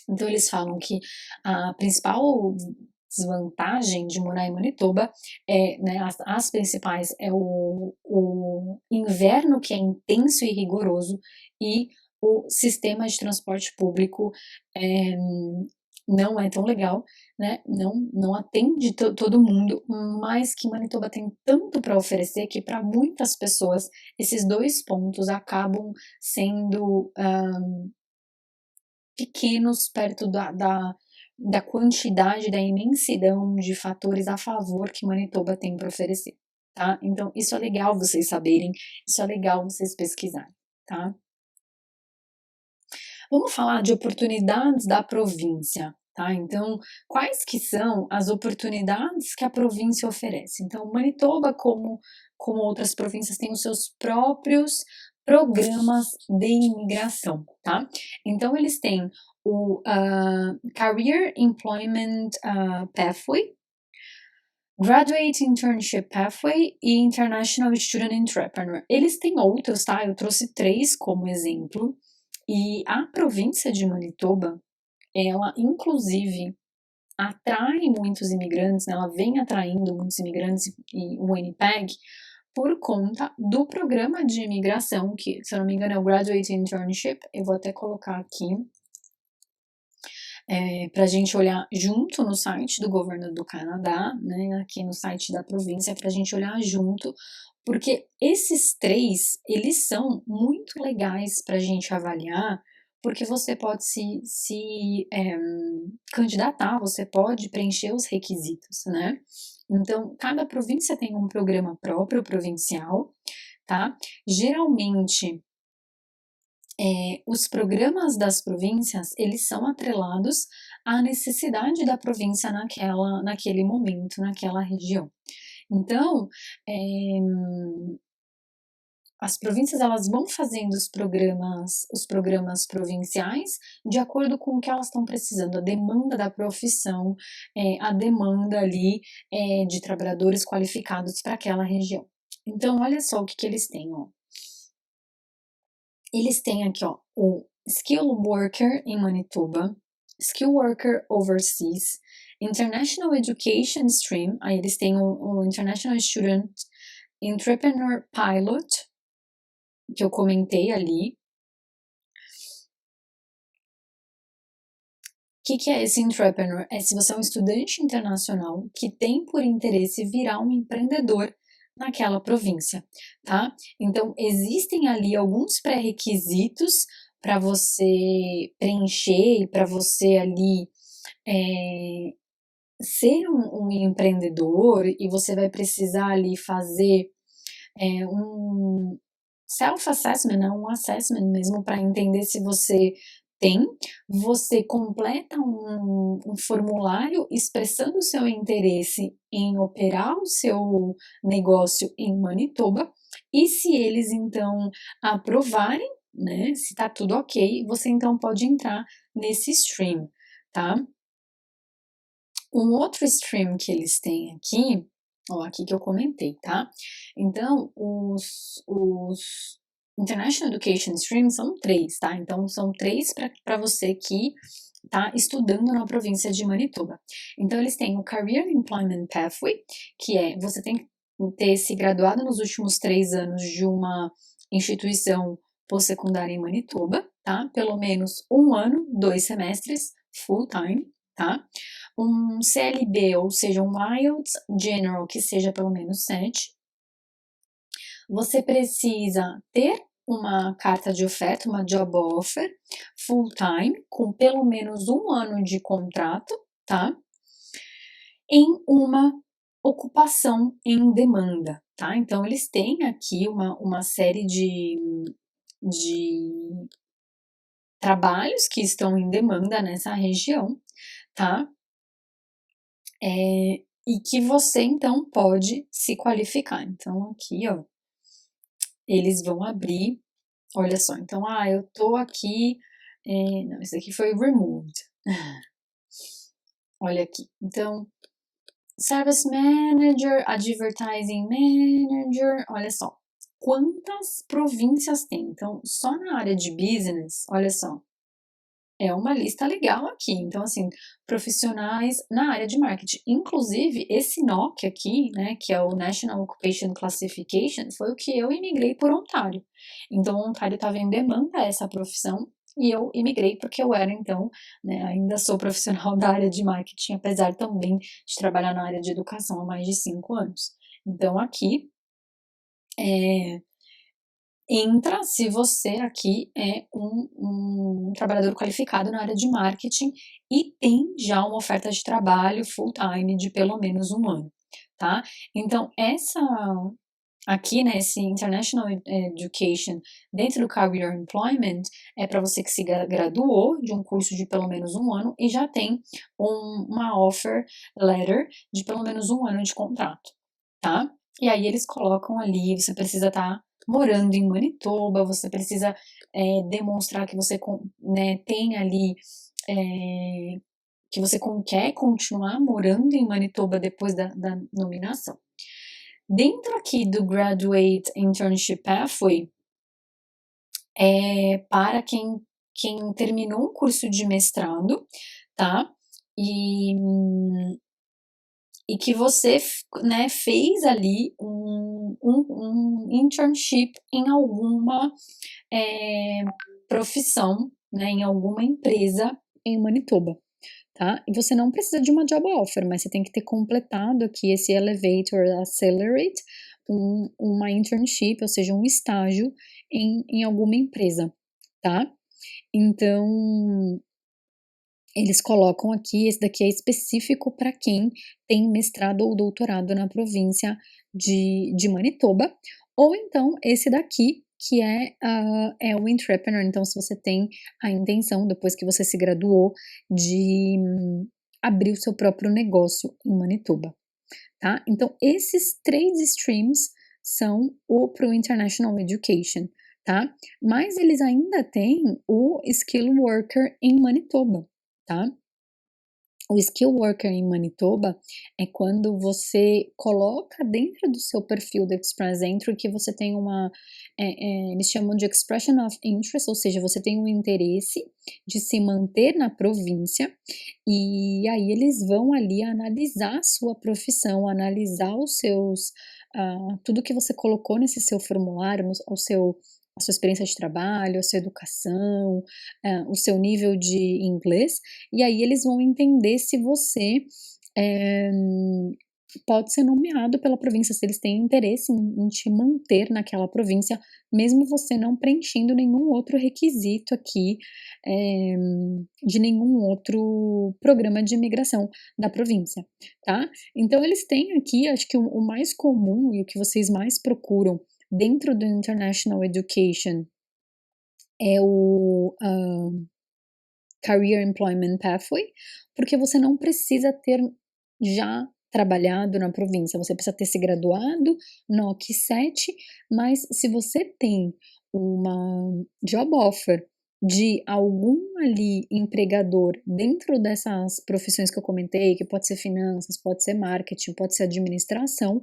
Então, eles falam que a principal desvantagem de morar em Manitoba é, né, as principais é o inverno, que é intenso e rigoroso, e o sistema de transporte público é, não é tão legal, né? Não atende todo mundo, mas que Manitoba tem tanto para oferecer que para muitas pessoas esses dois pontos acabam sendo pequenos perto da quantidade, da imensidão de fatores a favor que Manitoba tem para oferecer, tá? Então, isso é legal vocês saberem, isso é legal vocês pesquisarem, tá? Vamos falar de oportunidades da província, tá? Então, quais que são as oportunidades que a província oferece? Então, Manitoba, como outras províncias, tem os seus próprios programas de imigração, tá? Então, eles têm o Career Employment Pathway, Graduate Internship Pathway e International Student Entrepreneur. Eles têm outros, tá? Eu trouxe 3 como exemplo. E a província de Manitoba, ela inclusive atrai muitos imigrantes, né? Ela vem atraindo muitos imigrantes e o Winnipeg por conta do programa de imigração, que, se eu não me engano, é o Graduate Internship. Eu vou até colocar aqui para a gente olhar junto no site do governo do Canadá, né, aqui no site da província, para a gente olhar junto, porque esses 3, eles são muito legais para a gente avaliar, porque você pode se candidatar, você pode preencher os requisitos, né? Então, cada província tem um programa próprio, provincial, tá? Geralmente, os programas das províncias, eles são atrelados à necessidade da província naquele momento, naquela região. Então, as províncias, elas vão fazendo os programas provinciais de acordo com o que elas estão precisando, a demanda da profissão, a demanda ali de trabalhadores qualificados para aquela região. Então, olha só o que eles têm, ó. Eles têm aqui, ó, o Skill Worker em Manitoba, Skill Worker Overseas, International Education Stream, aí eles têm o International Student Entrepreneur Pilot, que eu comentei ali. O que é esse entrepreneur? É se você é um estudante internacional que tem por interesse virar um empreendedor naquela província, tá? Então, existem ali alguns pré-requisitos para você preencher e para você ali ser um empreendedor, e você vai precisar ali fazer um self-assessment, né, um assessment mesmo para entender se você tem. Você completa um formulário expressando o seu interesse em operar o seu negócio em Manitoba, e se eles então aprovarem, né, se tá tudo ok, você então pode entrar nesse stream, tá? Um outro stream que eles têm aqui, ó, aqui que eu comentei, tá? Então, os International Education Streams são 3, tá? Então, são 3 para você que tá estudando na província de Manitoba. Então, eles têm o Career Employment Pathway, que é você tem que ter se graduado nos últimos 3 anos de uma instituição pós-secundária em Manitoba, tá? Pelo menos 1 ano, 2 semestres, full time, tá? Um CLB, ou seja, um IELTS General, que seja pelo menos 7. Você precisa ter uma carta de oferta, uma job offer, full time, com pelo menos 1 ano de contrato, tá? Em uma ocupação em demanda, tá? Então, eles têm aqui uma série de trabalhos que estão em demanda nessa região, tá? E que você então pode se qualificar. Então, aqui, ó, eles vão abrir, olha só, então, eu tô aqui, não, esse aqui foi removed. Olha aqui, então, Service Manager, Advertising Manager, olha só. Quantas províncias tem? Então, só na área de business, olha só, é uma lista legal aqui. Então, assim, profissionais na área de marketing. Inclusive, esse NOC aqui, né, que é o National Occupation Classification, foi o que eu imigrei por Ontário. Então, o Ontário estava em demanda essa profissão e eu imigrei porque eu era, então, né, ainda sou profissional da área de marketing, apesar também de trabalhar na área de educação há mais de 5 anos. Então, aqui, é, entra se você aqui é um trabalhador qualificado na área de marketing e tem já uma oferta de trabalho full-time de pelo menos 1 ano, tá? Então, essa aqui, né, esse International Education dentro do Career Employment é para você que se graduou de um curso de pelo menos 1 ano e já tem uma offer letter de pelo menos 1 ano de contrato, tá? E aí eles colocam ali, você precisa estar morando em Manitoba, você precisa demonstrar que você né, tem ali, que você quer continuar morando em Manitoba depois da nominação. Dentro aqui do Graduate Internship Pathway, é para quem terminou um curso de mestrado, tá? E que você, né, fez ali um internship em alguma profissão, né, em alguma empresa em Manitoba, tá? E você não precisa de uma job offer, mas você tem que ter completado aqui esse Elevator Accelerate, uma internship, ou seja, um estágio em alguma empresa, tá? Então, eles colocam aqui, esse daqui é específico para quem tem mestrado ou doutorado na província de Manitoba, ou então esse daqui, que é o Entrepreneur. Então, se você tem a intenção, depois que você se graduou, de abrir o seu próprio negócio em Manitoba, tá? Então, esses 3 streams são o pro International Education, tá? Mas eles ainda têm o Skill Worker em Manitoba, tá? O Skill Worker em Manitoba é quando você coloca dentro do seu perfil do Express Entry que você tem eles chamam de Expression of Interest, ou seja, você tem um interesse de se manter na província, e aí eles vão ali analisar a sua profissão, analisar tudo que você colocou nesse seu formulário, a sua experiência de trabalho, a sua educação, o seu nível de inglês, e aí eles vão entender se você pode ser nomeado pela província, se eles têm interesse em te manter naquela província, mesmo você não preenchendo nenhum outro requisito aqui, de nenhum outro programa de imigração da província, tá? Então eles têm aqui, acho que o mais comum e o que vocês mais procuram dentro do International Education é o Career Employment Pathway, porque você não precisa ter já trabalhado na província, você precisa ter se graduado no OC 7, mas se você tem uma job offer de algum ali empregador dentro dessas profissões que eu comentei, que pode ser finanças, pode ser marketing, pode ser administração,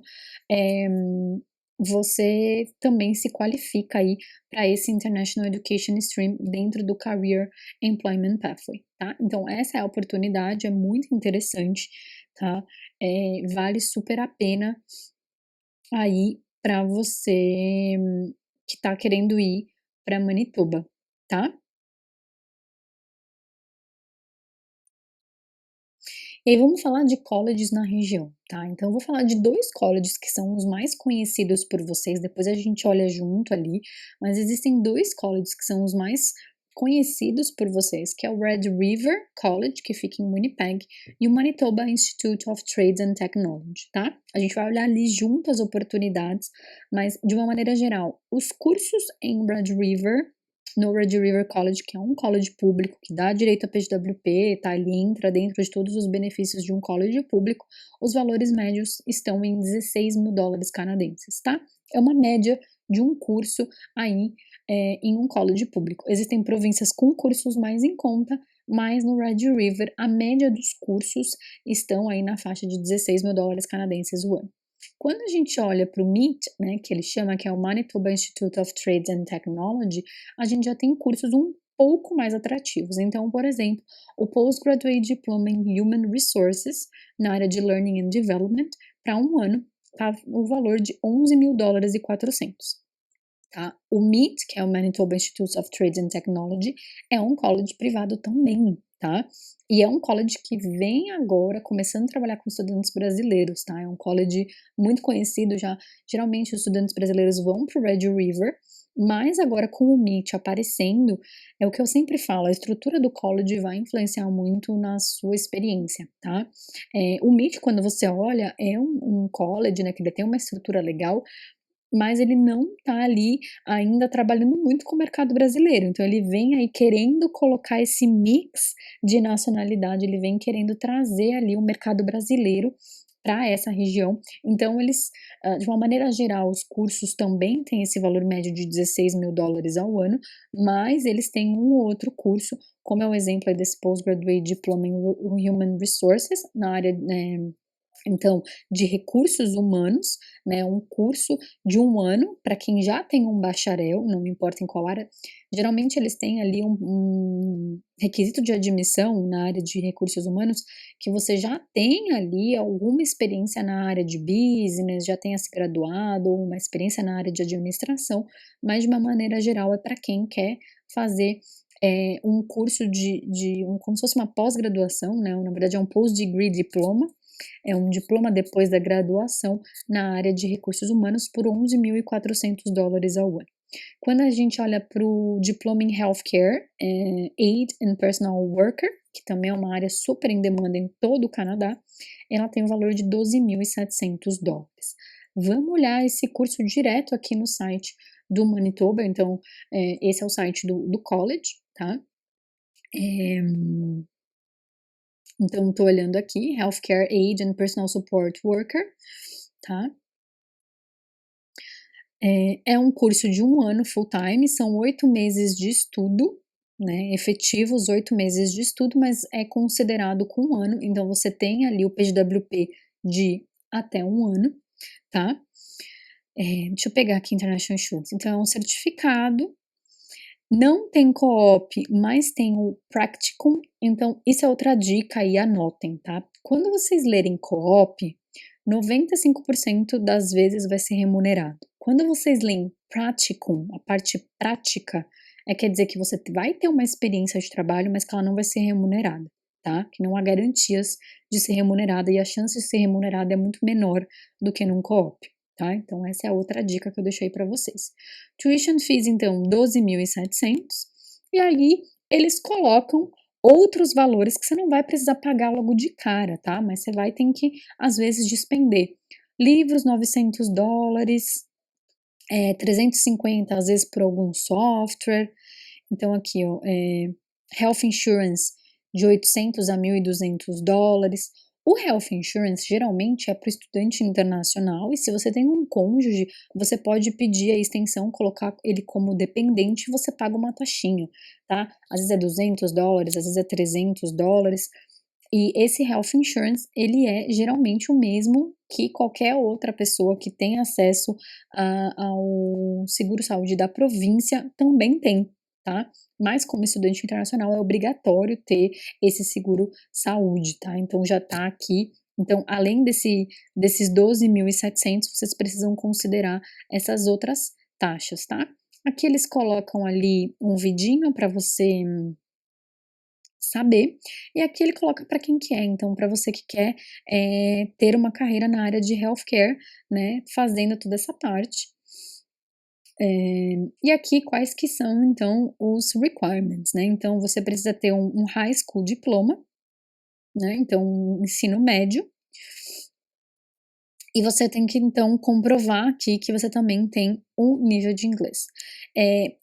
você também se qualifica aí para esse International Education Stream dentro do Career Employment Pathway, tá? Então, essa é a oportunidade, é muito interessante, tá? Vale super a pena aí para você que tá querendo ir para Manitoba, tá? E aí vamos falar de colleges na região, tá? Então eu vou falar de 2 colleges que são os mais conhecidos por vocês, depois a gente olha junto ali, mas existem 2 colleges que são os mais conhecidos por vocês, que é o Red River College, que fica em Winnipeg, e o Manitoba Institute of Trades and Technology, tá? A gente vai olhar ali junto as oportunidades, mas de uma maneira geral, os cursos em Red River no Red River College, que é um college público que dá direito a PGWP, tá? Ele entra dentro de todos os benefícios de um college público. Os valores médios estão em 16 mil dólares canadenses, tá? É uma média de um curso aí em um college público. Existem províncias com cursos mais em conta, mas no Red River a média dos cursos estão aí na faixa de 16 mil dólares canadenses o ano. Quando a gente olha para o MIT, né, que ele chama, que é o Manitoba Institute of Trades and Technology, a gente já tem cursos um pouco mais atrativos. Então, por exemplo, o Postgraduate Diploma in Human Resources, na área de Learning and Development, para um ano, tá o valor de 11 mil dólares e 400. Tá? O MIT, que é o Manitoba Institute of Trade and Technology, é um college privado também, tá? E é um college que vem agora começando a trabalhar com estudantes brasileiros, tá? É um college muito conhecido já. Geralmente os estudantes brasileiros vão para o Red River, mas agora com o MIT aparecendo, é o que eu sempre falo, a estrutura do college vai influenciar muito na sua experiência, tá? O MIT, quando você olha, é um college, né, que ele tem uma estrutura legal, mas ele não tá ali ainda trabalhando muito com o mercado brasileiro, então ele vem aí querendo colocar esse mix de nacionalidade, ele vem querendo trazer ali o mercado brasileiro para essa região. Então eles, de uma maneira geral, os cursos também têm esse valor médio de 16 mil dólares ao ano, mas eles têm um ou outro curso, como é o exemplo aí desse Postgraduate Diploma in Human Resources, na área, então, de recursos humanos, né, um curso de um ano para quem já tem um bacharel, não importa em qual área. Geralmente eles têm ali um requisito de admissão na área de recursos humanos que você já tem ali alguma experiência na área de business, já tenha se graduado, ou uma experiência na área de administração, mas de uma maneira geral é para quem quer fazer um curso como se fosse uma pós-graduação, né, na verdade é um post-degree diploma, é um diploma depois da graduação na área de recursos humanos por 11.400 dólares ao ano. Quando a gente olha para o diploma em Healthcare, Aid and Personal Worker, que também é uma área super em demanda em todo o Canadá, ela tem o valor de 12.700 dólares. Vamos olhar esse curso direto aqui no site do Manitoba, então esse é o site do college, tá? Então, estou olhando aqui, Healthcare Aid and Personal Support Worker, tá? É um curso de um ano full time, são 8 meses de estudo, né? Efetivos 8 meses de estudo, mas é considerado com um ano, então você tem ali o PGWP de até um ano, tá? Deixa eu pegar aqui International Insurance. Então, é um certificado. Não tem co-op, mas tem o practicum, então isso é outra dica aí, anotem, tá? Quando vocês lerem co-op, 95% das vezes vai ser remunerado. Quando vocês leem practicum, a parte prática, quer dizer que você vai ter uma experiência de trabalho, mas que ela não vai ser remunerada, tá? Que não há garantias de ser remunerada e a chance de ser remunerada é muito menor do que num co-op. Tá? Então, essa é a outra dica que eu deixei para vocês. Tuition fees, então, 12.700. E aí, eles colocam outros valores que você não vai precisar pagar logo de cara, tá? Mas você vai ter que, às vezes, despender. Livros, 900 dólares, 350, às vezes, por algum software. Então, aqui, ó, Health Insurance, de 800 a 1.200 dólares. O Health Insurance geralmente é para o estudante internacional e se você tem um cônjuge, você pode pedir a extensão, colocar ele como dependente e você paga uma taxinha, tá? Às vezes é 200 dólares, às vezes é 300 dólares. E esse Health Insurance, ele é geralmente o mesmo que qualquer outra pessoa que tem acesso ao seguro-saúde da província também tem, tá? Mas como estudante internacional é obrigatório ter esse seguro saúde, tá? Então já tá aqui. Então, além desses 12.700, vocês precisam considerar essas outras taxas, tá? Aqui eles colocam ali um vidinho para você saber, e aqui ele coloca para quem quer, então para você que quer ter uma carreira na área de healthcare, né, fazendo toda essa parte. E aqui quais que são, então, os requirements, né? Então, você precisa ter um high school diploma, né? Então, um ensino médio. E você tem que, então, comprovar aqui que você também tem um nível de inglês.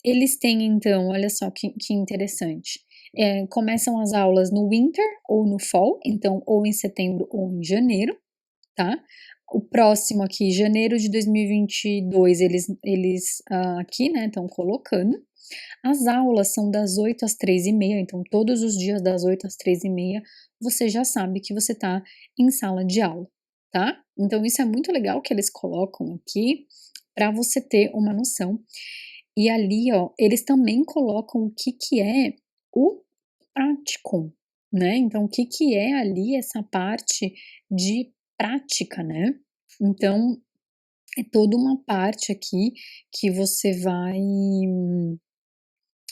Eles têm, então, olha só que interessante. Começam as aulas no winter ou no fall, então, ou em setembro ou em janeiro, tá? O próximo aqui, janeiro de 2022, eles aqui, né, estão colocando. As aulas são das 8 às 3h30, então todos os dias das 8 às 3h30 você já sabe que você está em sala de aula, tá? Então isso é muito legal que eles colocam aqui para você ter uma noção. E ali, ó, eles também colocam o que é o prático, né? Então o que é ali essa parte de prática, né? Então é toda uma parte aqui que você vai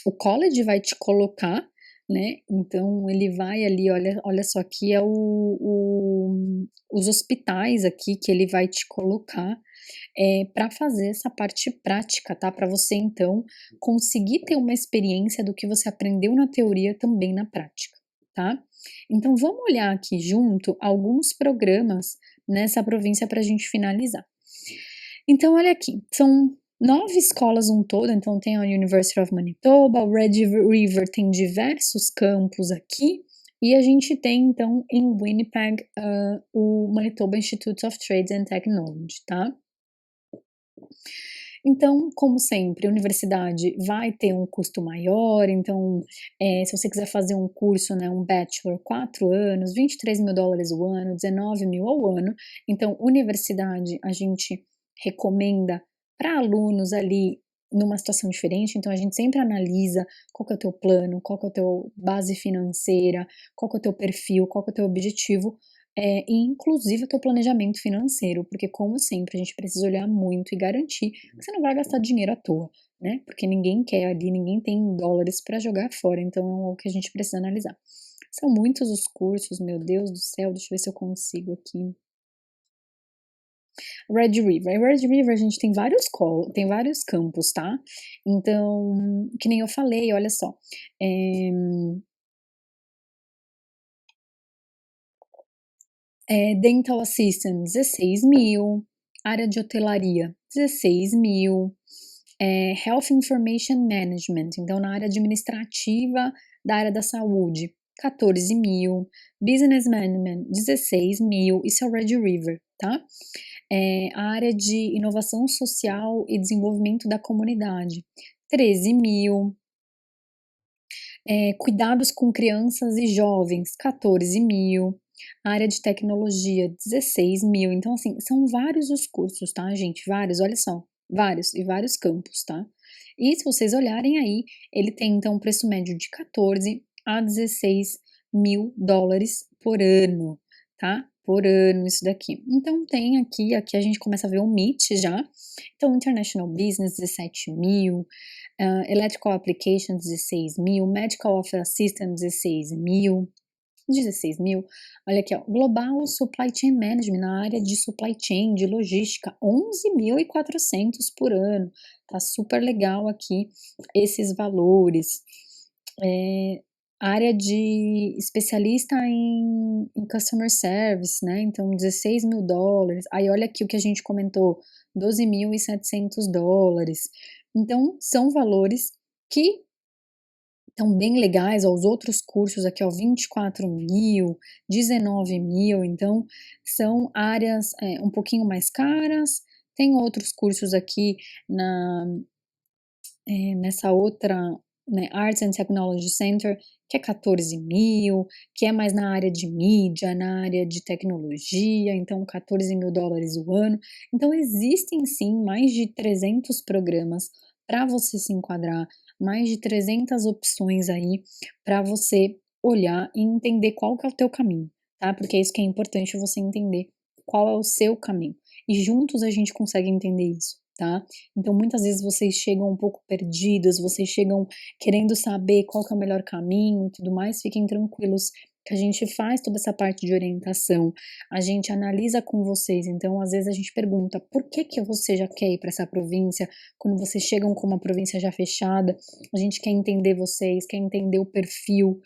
o college vai te colocar, né, então ele vai ali, olha só, aqui é os hospitais aqui que ele vai te colocar, pra fazer essa parte prática, tá, para você então conseguir ter uma experiência do que você aprendeu na teoria também na prática, tá. Então vamos olhar aqui junto alguns programas nessa província para a gente finalizar. Então olha aqui, são 9 escolas no todo, então tem a University of Manitoba, o Red River tem diversos campos aqui, e a gente tem então em Winnipeg o Manitoba Institute of Trades and Technology, tá? Então, como sempre, a universidade vai ter um custo maior, então, se você quiser fazer um curso, né, um bachelor, 4 anos, $23.000 o ano, 19.000 ao ano, então universidade a gente recomenda para alunos ali numa situação diferente, então a gente sempre analisa qual que é o teu plano, qual que é o teu base financeira, qual que é o teu perfil, qual que é o teu objetivo, e inclusive o teu planejamento financeiro, porque como sempre a gente precisa olhar muito e garantir que você não vai gastar dinheiro à toa, né? Porque ninguém quer ali, ninguém tem dólares para jogar fora, então é o que a gente precisa analisar. São muitos os cursos, meu Deus do céu, deixa eu ver se eu consigo aqui. Red River a gente tem vários campos, tá? Então, que nem eu falei, olha só, Dental Assistant, 16.000, área de hotelaria, 16.000, Health Information Management, então na área administrativa da área da saúde, 14.000, Business Management, 16.000, isso é o Red River, tá? A área de inovação social e desenvolvimento da comunidade, 13.000, cuidados com crianças e jovens, 14.000, área de tecnologia, 16.000. Então, assim, são vários os cursos, tá, gente? Vários, olha só, vários e vários campos, tá? E se vocês olharem aí, ele tem então um preço médio de 14 a 16 mil dólares por ano, tá? Por ano, isso daqui. Então, tem aqui a gente começa a ver o MIT já. Então, International Business, 17.000. Electrical Application, 16.000, Medical Office Assistant, 16.000, 16.000, olha aqui, ó, Global Supply Chain Management, na área de supply chain, de logística, 11.400 por ano, tá super legal aqui esses valores. Área de especialista em Customer Service, né, então 16 mil dólares, aí olha aqui o que a gente comentou, 12.700 dólares, então são valores que estão bem legais, ó, os outros cursos aqui, ó, 24.000, 19.000, então são áreas um pouquinho mais caras. Tem outros cursos aqui nessa outra, né, Arts and Technology Center, que é 14.000, que é mais na área de mídia, na área de tecnologia, então 14.000 dólares o ano. Então existem sim mais de 300 programas para você se enquadrar, mais de 300 opções aí para você olhar e entender qual que é o teu caminho, tá? Porque é isso que é importante você entender qual é o seu caminho. E juntos a gente consegue entender isso, tá? Então muitas vezes vocês chegam um pouco perdidos, vocês chegam querendo saber qual que é o melhor caminho e tudo mais, fiquem tranquilos que a gente faz toda essa parte de orientação, a gente analisa com vocês, então às vezes a gente pergunta por que que você já quer ir para essa província, quando vocês chegam com uma província já fechada, a gente quer entender vocês, quer entender o perfil,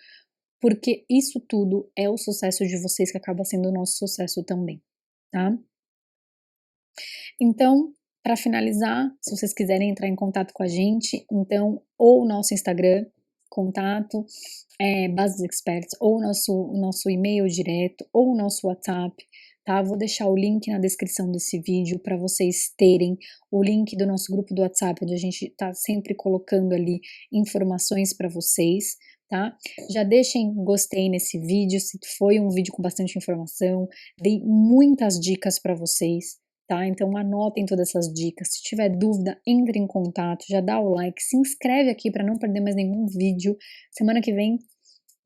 porque isso tudo é o sucesso de vocês que acaba sendo o nosso sucesso também, tá? Então, para finalizar, se vocês quiserem entrar em contato com a gente, então, ou o nosso Instagram, contato, Bases Experts, ou o nosso e-mail direto, ou o nosso WhatsApp, tá? Vou deixar o link na descrição desse vídeo para vocês terem o link do nosso grupo do WhatsApp, onde a gente tá sempre colocando ali informações para vocês, tá? Já deixem gostei nesse vídeo, se foi um vídeo com bastante informação, dei muitas dicas para vocês, tá? Então anotem todas essas dicas. Se tiver dúvida, entre em contato, já dá o like, se inscreve aqui para não perder mais nenhum vídeo. Semana que vem,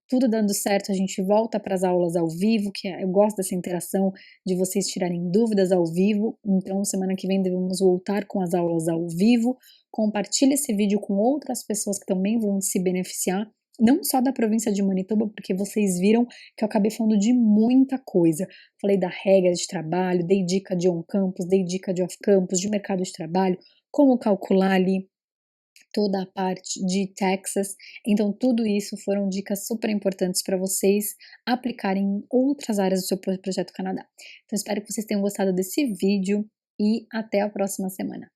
tudo dando certo, a gente volta para as aulas ao vivo, eu gosto dessa interação de vocês tirarem dúvidas ao vivo. Então, semana que vem devemos voltar com as aulas ao vivo. Compartilhe esse vídeo com outras pessoas que também vão se beneficiar, não só da província de Manitoba, porque vocês viram que eu acabei falando de muita coisa. Falei da regra de trabalho, dei dica de on-campus, dei dica de off-campus, de mercado de trabalho, como calcular ali toda a parte de Texas. Então, tudo isso foram dicas super importantes para vocês aplicarem em outras áreas do seu projeto Canadá. Então, espero que vocês tenham gostado desse vídeo e até a próxima semana.